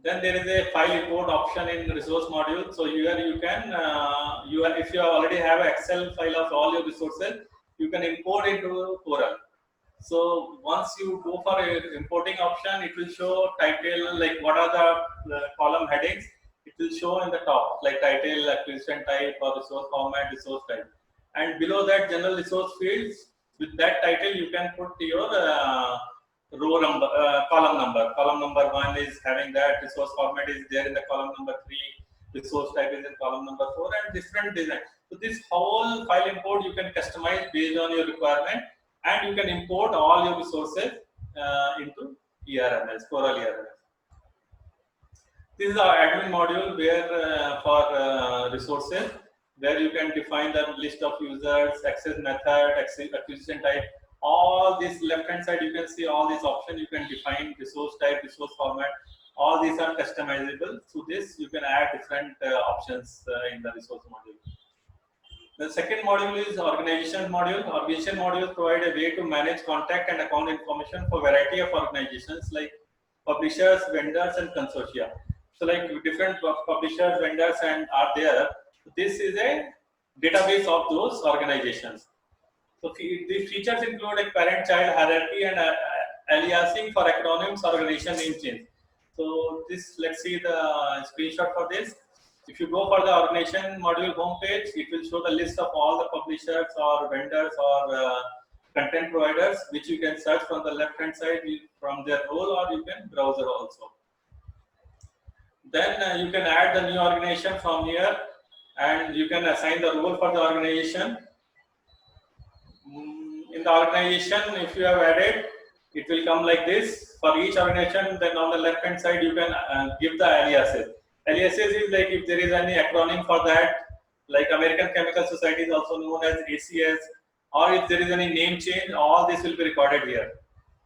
Then there is a file import option in the resource module. So here you can, if you already have an Excel file of all your resources, you can import into Coral. So once you go for a importing option, it will show title, like what are the column headings. It will show in the top, like title, acquisition type, or resource format, resource type. And below that, general resource fields, with that title, you can put your row number, column number. Column number 1 is having that, resource format is there in the column number 3, resource type is in column number 4, and different design. So this whole file import you can customize based on your requirement, and you can import all your resources into ERMS, Coral ERMS. This is our admin module where for resources, where you can define the list of users, access method, acquisition type. All this left hand side, you can see all these options. You can define resource type, resource format. All these are customizable. So this you can add different options in the resource module. The second module is organization module. Organization module provide a way to manage contact and account information for variety of organizations like publishers, vendors, and consortia. So like different publishers, vendors, and are there. This is a database of those organizations. So these features include a parent-child hierarchy and aliasing for acronyms or organization name change. So this, let's see the screenshot for this. If you go for the organization module homepage, it will show the list of all the publishers or vendors or content providers, which you can search from the left-hand side from their role, or you can browser also. Then you can add the new organization from here, and you can assign the role for the organization. In the organization, if you have added, it will come like this for each organization. Then on the left hand side, you can give the aliases. Aliases is like if there is any acronym for that, like American Chemical Society is also known as ACS, or if there is any name change, all this will be recorded here.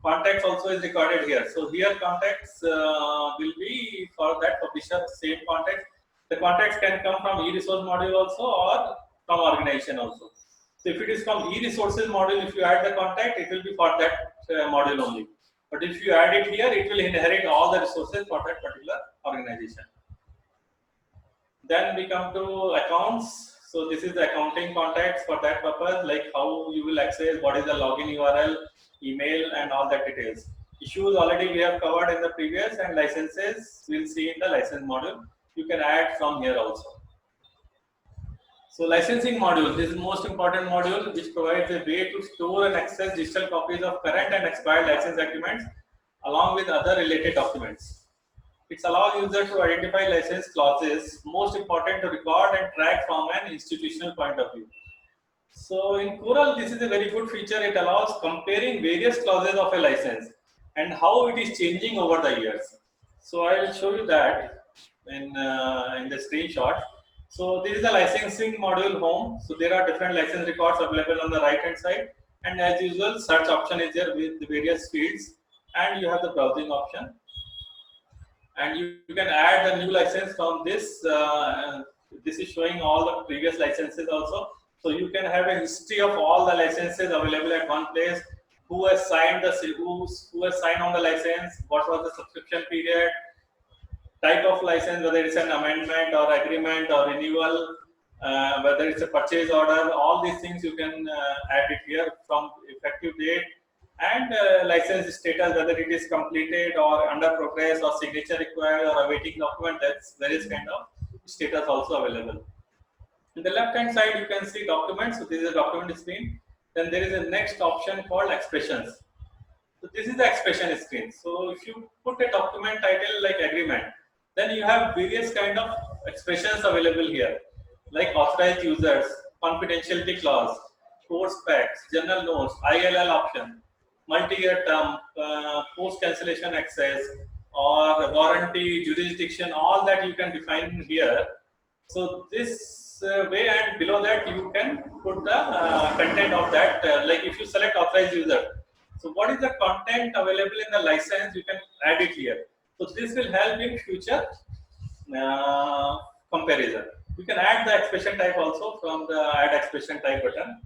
Contacts also is recorded here. So here contacts will be for that publisher, same contact. The contacts can come from e-resource module also or from organization also. So if it is from e-resources module, if you add the contact, it will be for that module only. But if you add it here, it will inherit all the resources for that particular organization. Then we come to accounts. So this is the accounting contacts for that purpose, like how you will access, what is the login URL, email, and all that details. Issues already we have covered in the previous, and licenses we'll see in the license module. You can add from here also. So licensing module, this is the most important module, which provides a way to store and access digital copies of current and expired license agreements along with other related documents. It allows users to identify license clauses, most important to record and track from an institutional point of view. So in Coral, this is a very good feature. It allows comparing various clauses of a license. and how it is changing over the years. So I will show you that in the screenshot. So this is the licensing module home. So there are different license records available on the right hand side, and as usual, search option is there with the various fields, and you have the browsing option, and you can add the new license from this. This is showing all the previous licenses also. So you can have a history of all the licenses available at one place. Who has signed the who has signed on the license? What was the subscription period? Type of license, whether it's an amendment or agreement or renewal, whether it's a purchase order. All these things you can add it here from effective date, and license status, whether it is completed or under progress or signature required or awaiting document. That's various kind of status also available. In the left hand side you can see documents. So this is a document screen. Then there is a next option called expressions. So this is the expression screen. So if you put a document title like agreement, then you have various kind of expressions available here, like authorized users, confidentiality clause, course specs, general notes, ILL option, multi-year term, post cancellation access, or warranty, jurisdiction. All that you can define here. So this way, and below that you can put the content of that. Like if you select authorized user, so what is the content available in the license? You can add it here. So this will help in future uh, comparison. You can add the expression type also from the add expression type button.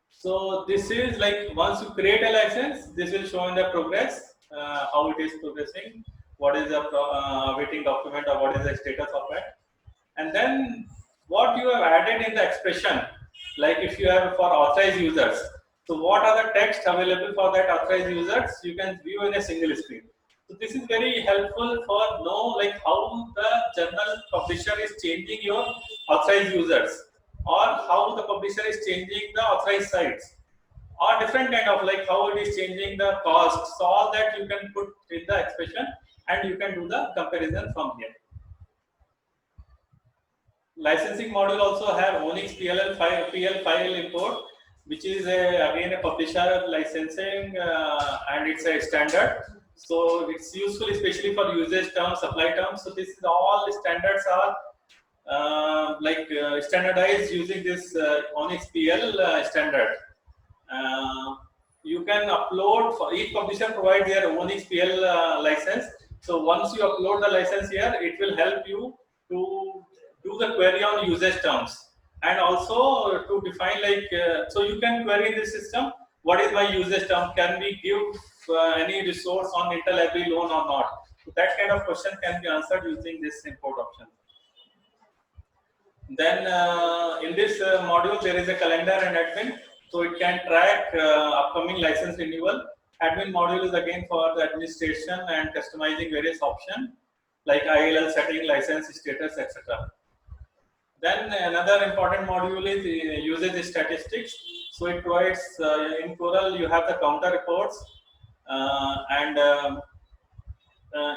So this is like once you create a license, this will show in the progress how it is progressing, what is the waiting document or what is the status of it, and then what you have added in the expression, like if you have for authorized users. So what are the text available for that authorized users? You can view in a single screen. So this is very helpful for know like how the journal publisher is changing your authorized users, or how the publisher is changing the authorized sites, or different kind of like how it is changing the cost. So all that you can put in the expression, and you can do the comparison from here. Licensing module also have Onyx PL file import, which is again a publisher licensing, and it's a standard. So it's useful especially for usage terms, supply terms. So this is all standards are standardized using this Onyx PL standard. You can upload, for each publisher provide their own XPL license. So once you upload the license here, it will help you to do the query on usage terms, and also to define like so you can query in this system, what is my usage term, can we give any resource on interlibrary loan or not. So that kind of question can be answered using this import option. Then in this module, there is a calendar and admin, so it can track upcoming license renewal. Admin module is again for the administration and customizing various options like ILL setting, license status, etc. Then another important module is usage statistics. So it provides in Coral you have the counter reports, and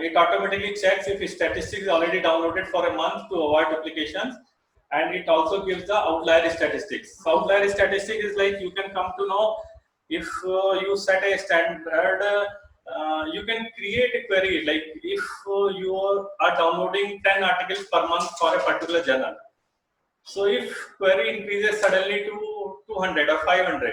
it automatically checks if statistics is already downloaded for a month to avoid duplications, and it also gives the outlier statistics. So outlier statistics is like you can come to know if you set a standard. You can create a query like if you are downloading 10 articles per month for a particular journal. So if query increases suddenly to 200 or 500,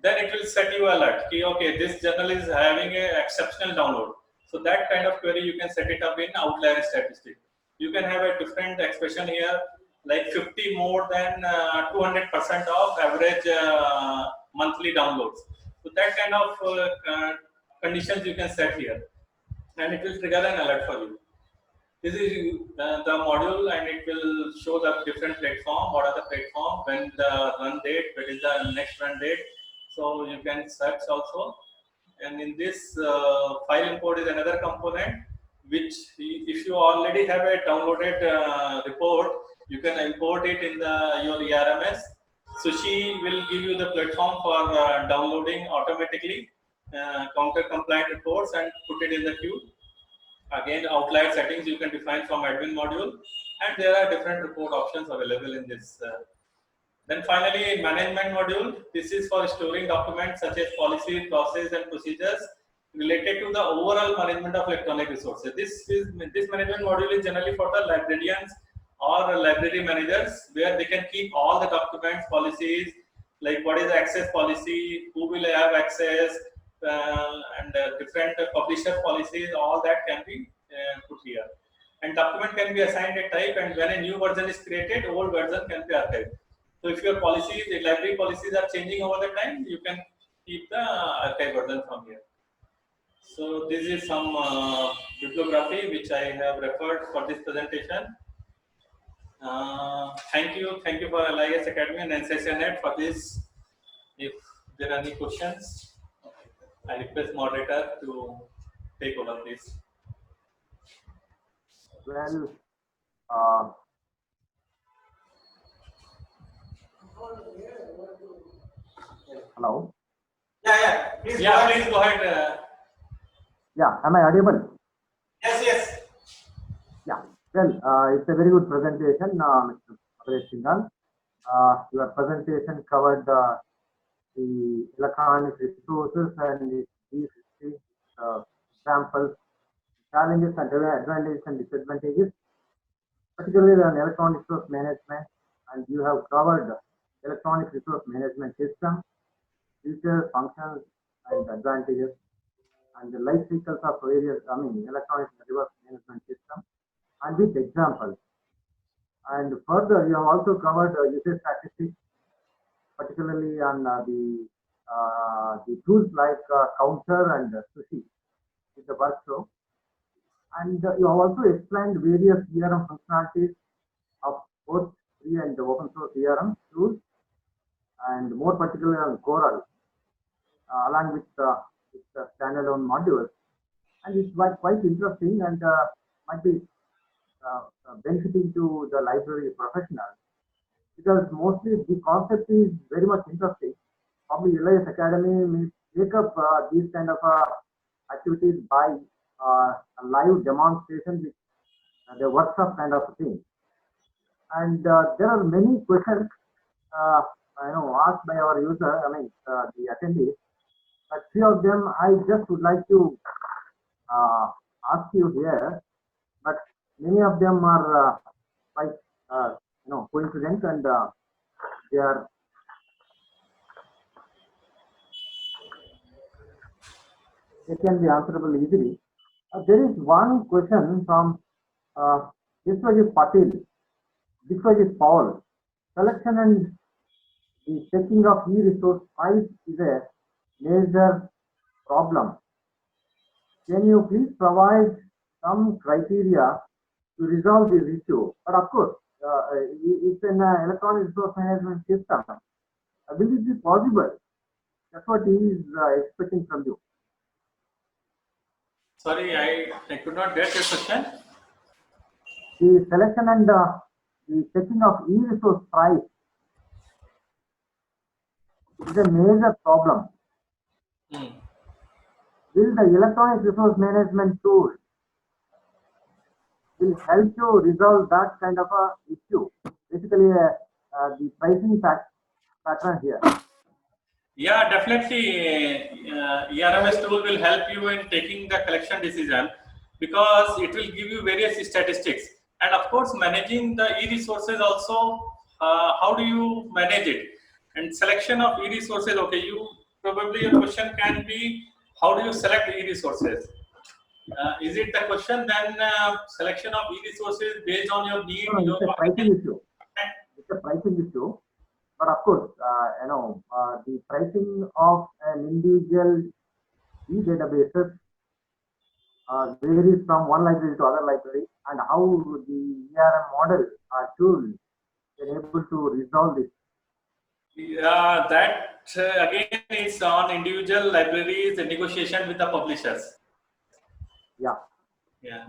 then it will set you alert. Okay, this journal is having an exceptional download. So that kind of query you can set it up in outlier statistic. You can have a different expression here, like 50 more than 200% of average monthly downloads. So that kind of conditions you can set here, and it will trigger an alert for you. This is the module, and it will show the different platform. What are the platform? When the run date? What is the next run date? So you can search also. And in this file import is another component, which if you already have a downloaded report, you can import it in your ERMS. So she will give you the platform for downloading automatically counter compliant reports and put it in the queue. Again, outlier settings you can define from admin module, and there are different report options available in this Then finally, management module. This is for storing documents such as policy, process, and procedures related to the overall management of electronic resources. This management module is generally for the librarians or library managers, where they can keep all the documents, policies, like what is the access policy, who will have access, and different publisher policies. All that can be put here. And document can be assigned a type, and when a new version is created, old version can be archived. So if your policies, the library policies are changing over the time, you can keep the archive version from here. So this is some bibliography which I have referred for this presentation. Thank you for LIS Academy and NCCNet for this. If there are any questions, I request moderator to take over, please. Well, hello. Please go ahead. Yeah, am I audible? Yes. Yeah. Well, it's a very good presentation, Mr. Abhilash Singhal. Your presentation covered the electronic resources and these examples, challenges and advantages and disadvantages, particularly on electronic resource management. And you have covered electronic resource management system, features, functions, and advantages, and the life cycles of various, electronic resource management system, and with examples. And further, you have also covered usage statistics, particularly on the tools like Counter and Sushi with the workflow. And you have also explained various ERM functionalities of both free and open source ERM tools, and more particularly on Coral, along with the standalone modules. And it's quite interesting and might be benefiting to the library professionals, because mostly the concept is very much interesting. Probably LIS Academy may take up these kind of activities by a live demonstration with the workshop kind of thing. And there are many questions asked by our user, the attendees. But few of them I just would like to ask you here, but many of them are quite coincident, and they can be answerable easily. There is one question from Vishwajit Patil, Vishwajit Paul. Selection and the checking of e-resource price is a major problem. Can you please provide some criteria to resolve this issue? But of course, it's an electronic resource management system. Will it be possible? That's what he is expecting from you. Sorry, I could not get your question. The selection and the checking of e-resource price is a major problem. Will the electronic resource management tool will help you resolve that kind of a issue? Basically, the pricing pattern here. Yeah, definitely. ERMS tool will help you in taking the collection decision, because it will give you various statistics. And of course, managing the e-resources also, how do you manage it? And selection of e-resources, okay, your question can be, how do you select e-resources? Is it the question then selection of e-resources based on your need? No, it's a pricing issue. It's a pricing issue. But of course, the pricing of an individual e-databases varies from one library to other library, and how the ERM model or tool is able to resolve this. That again is on individual libraries, the negotiation with the publishers. Yeah. That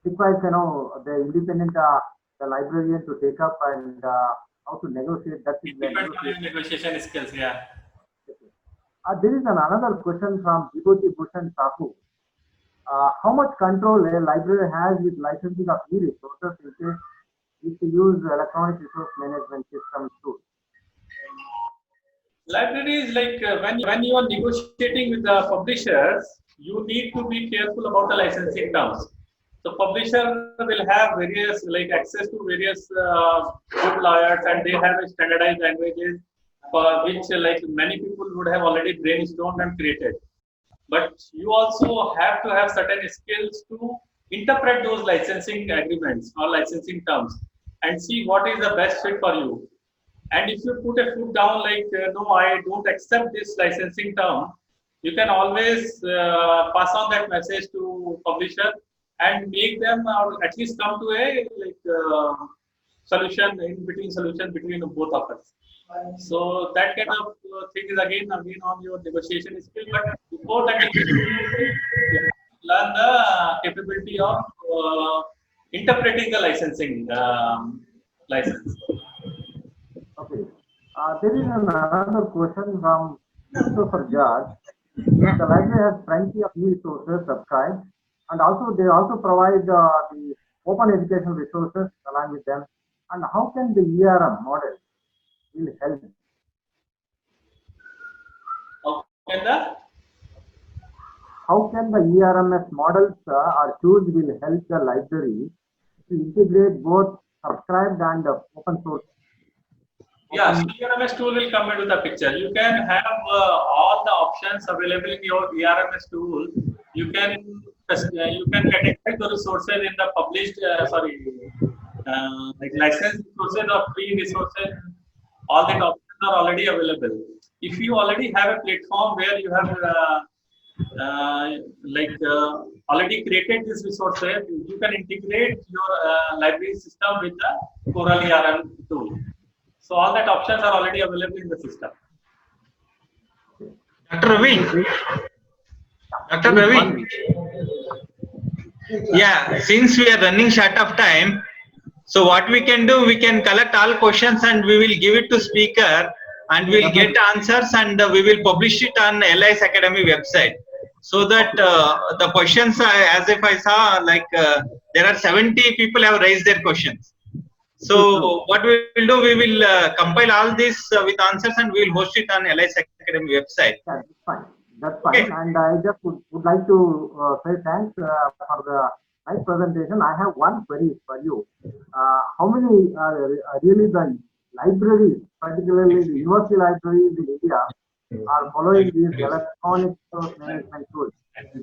requires the independent the librarian to take up and how to negotiate. That is depends on your negotiation skills. Yeah. There is another question from Vibhuti Bhushan Sahu. How much control a library has with licensing of e-resources in case if you use electronic resource management system tools? Libraries, like when you are negotiating with the publishers, you need to be careful about the licensing terms. So publisher will have various like access to various good lawyers, and they have standardized languages for which like many people would have already brainstormed and created. But you also have to have certain skills to interpret those licensing agreements or licensing terms and see what is the best fit for you. And if you put a foot down like, no, I don't accept this licensing term, you can always pass on that message to publisher and make them or at least come to a solution between both of us. So that kind of thing is again on your negotiation skill. But before that, learn the capability of interpreting the licensing license. Okay. There is another question from Christopher George. The library has plenty of e-resources subscribed, and also they also provide the open educational resources along with them. And how can the ERM model will help? How can the ERMS models or tools will help the library to integrate both subscribed and open source? Yeah, so ERMS tool will come into the picture. You can have all the options available in your ERMS tool. You can categorize the resources in the published, like licensed resources or free resources. All the options are already available. If you already have a platform where you have already created these resources, you can integrate your library system with the Coral ERM tool. So all that options are already available in the system. Dr. Ravi. Yeah, since we are running short of time, so what we can do, we can collect all questions and we will give it to speaker and we'll get answers and we will publish it on LIS Academy website. So that the questions, as if I saw, like there are 70 people have raised their questions. So what we will do, we will compile all this with answers and we will host it on LIS Academy website. Yeah, that's fine. That's fine. Okay. And I just would like to say thanks for the nice presentation. I have one query for you. How many really the libraries, particularly the university libraries in India, are following these electronic management tools?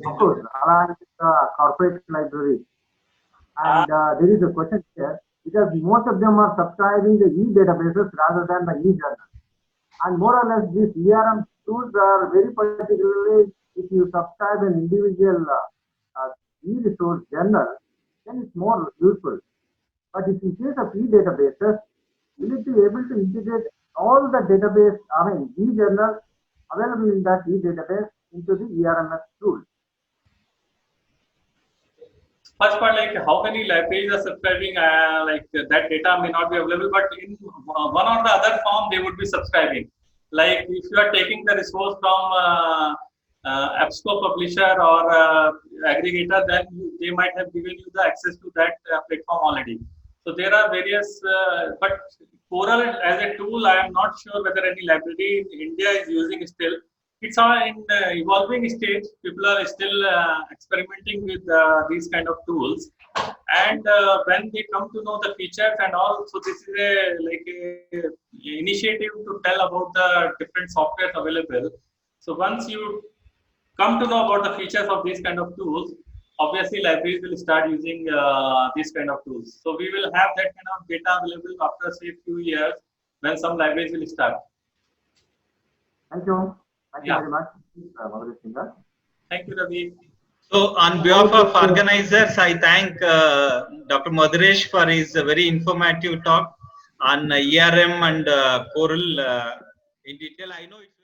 Of course, along with the corporate libraries. And there is a question here, because most of them are subscribing the e-databases rather than the e-journal. And more or less, these ERM tools are very particularly, if you subscribe an individual e-resource journal, then it's more useful. But if in case of e-databases, will it be able to integrate all the database, e-journals available in that e-database into the ERMS tool? First part, like how many libraries are subscribing, like that data may not be available, but in one or the other form, they would be subscribing. Like if you are taking the resource from EBSCO publisher or aggregator, then they might have given you the access to that platform already. So there are various, but Coral as a tool, I am not sure whether any library in India is using still. It's all in evolving stage. People are still experimenting with these kind of tools, and when they come to know the features and all, so this is a initiative to tell about the different softwares available. So once you come to know about the features of these kind of tools, obviously libraries will start using these kind of tools. So we will have that kind of data available after say a few years when some libraries will start. Thank you. Thank you very much, Thank you, Ravi. So on behalf of organizers, I thank Dr. Madhuresh for his very informative talk on ERM and Coral in detail. I know it's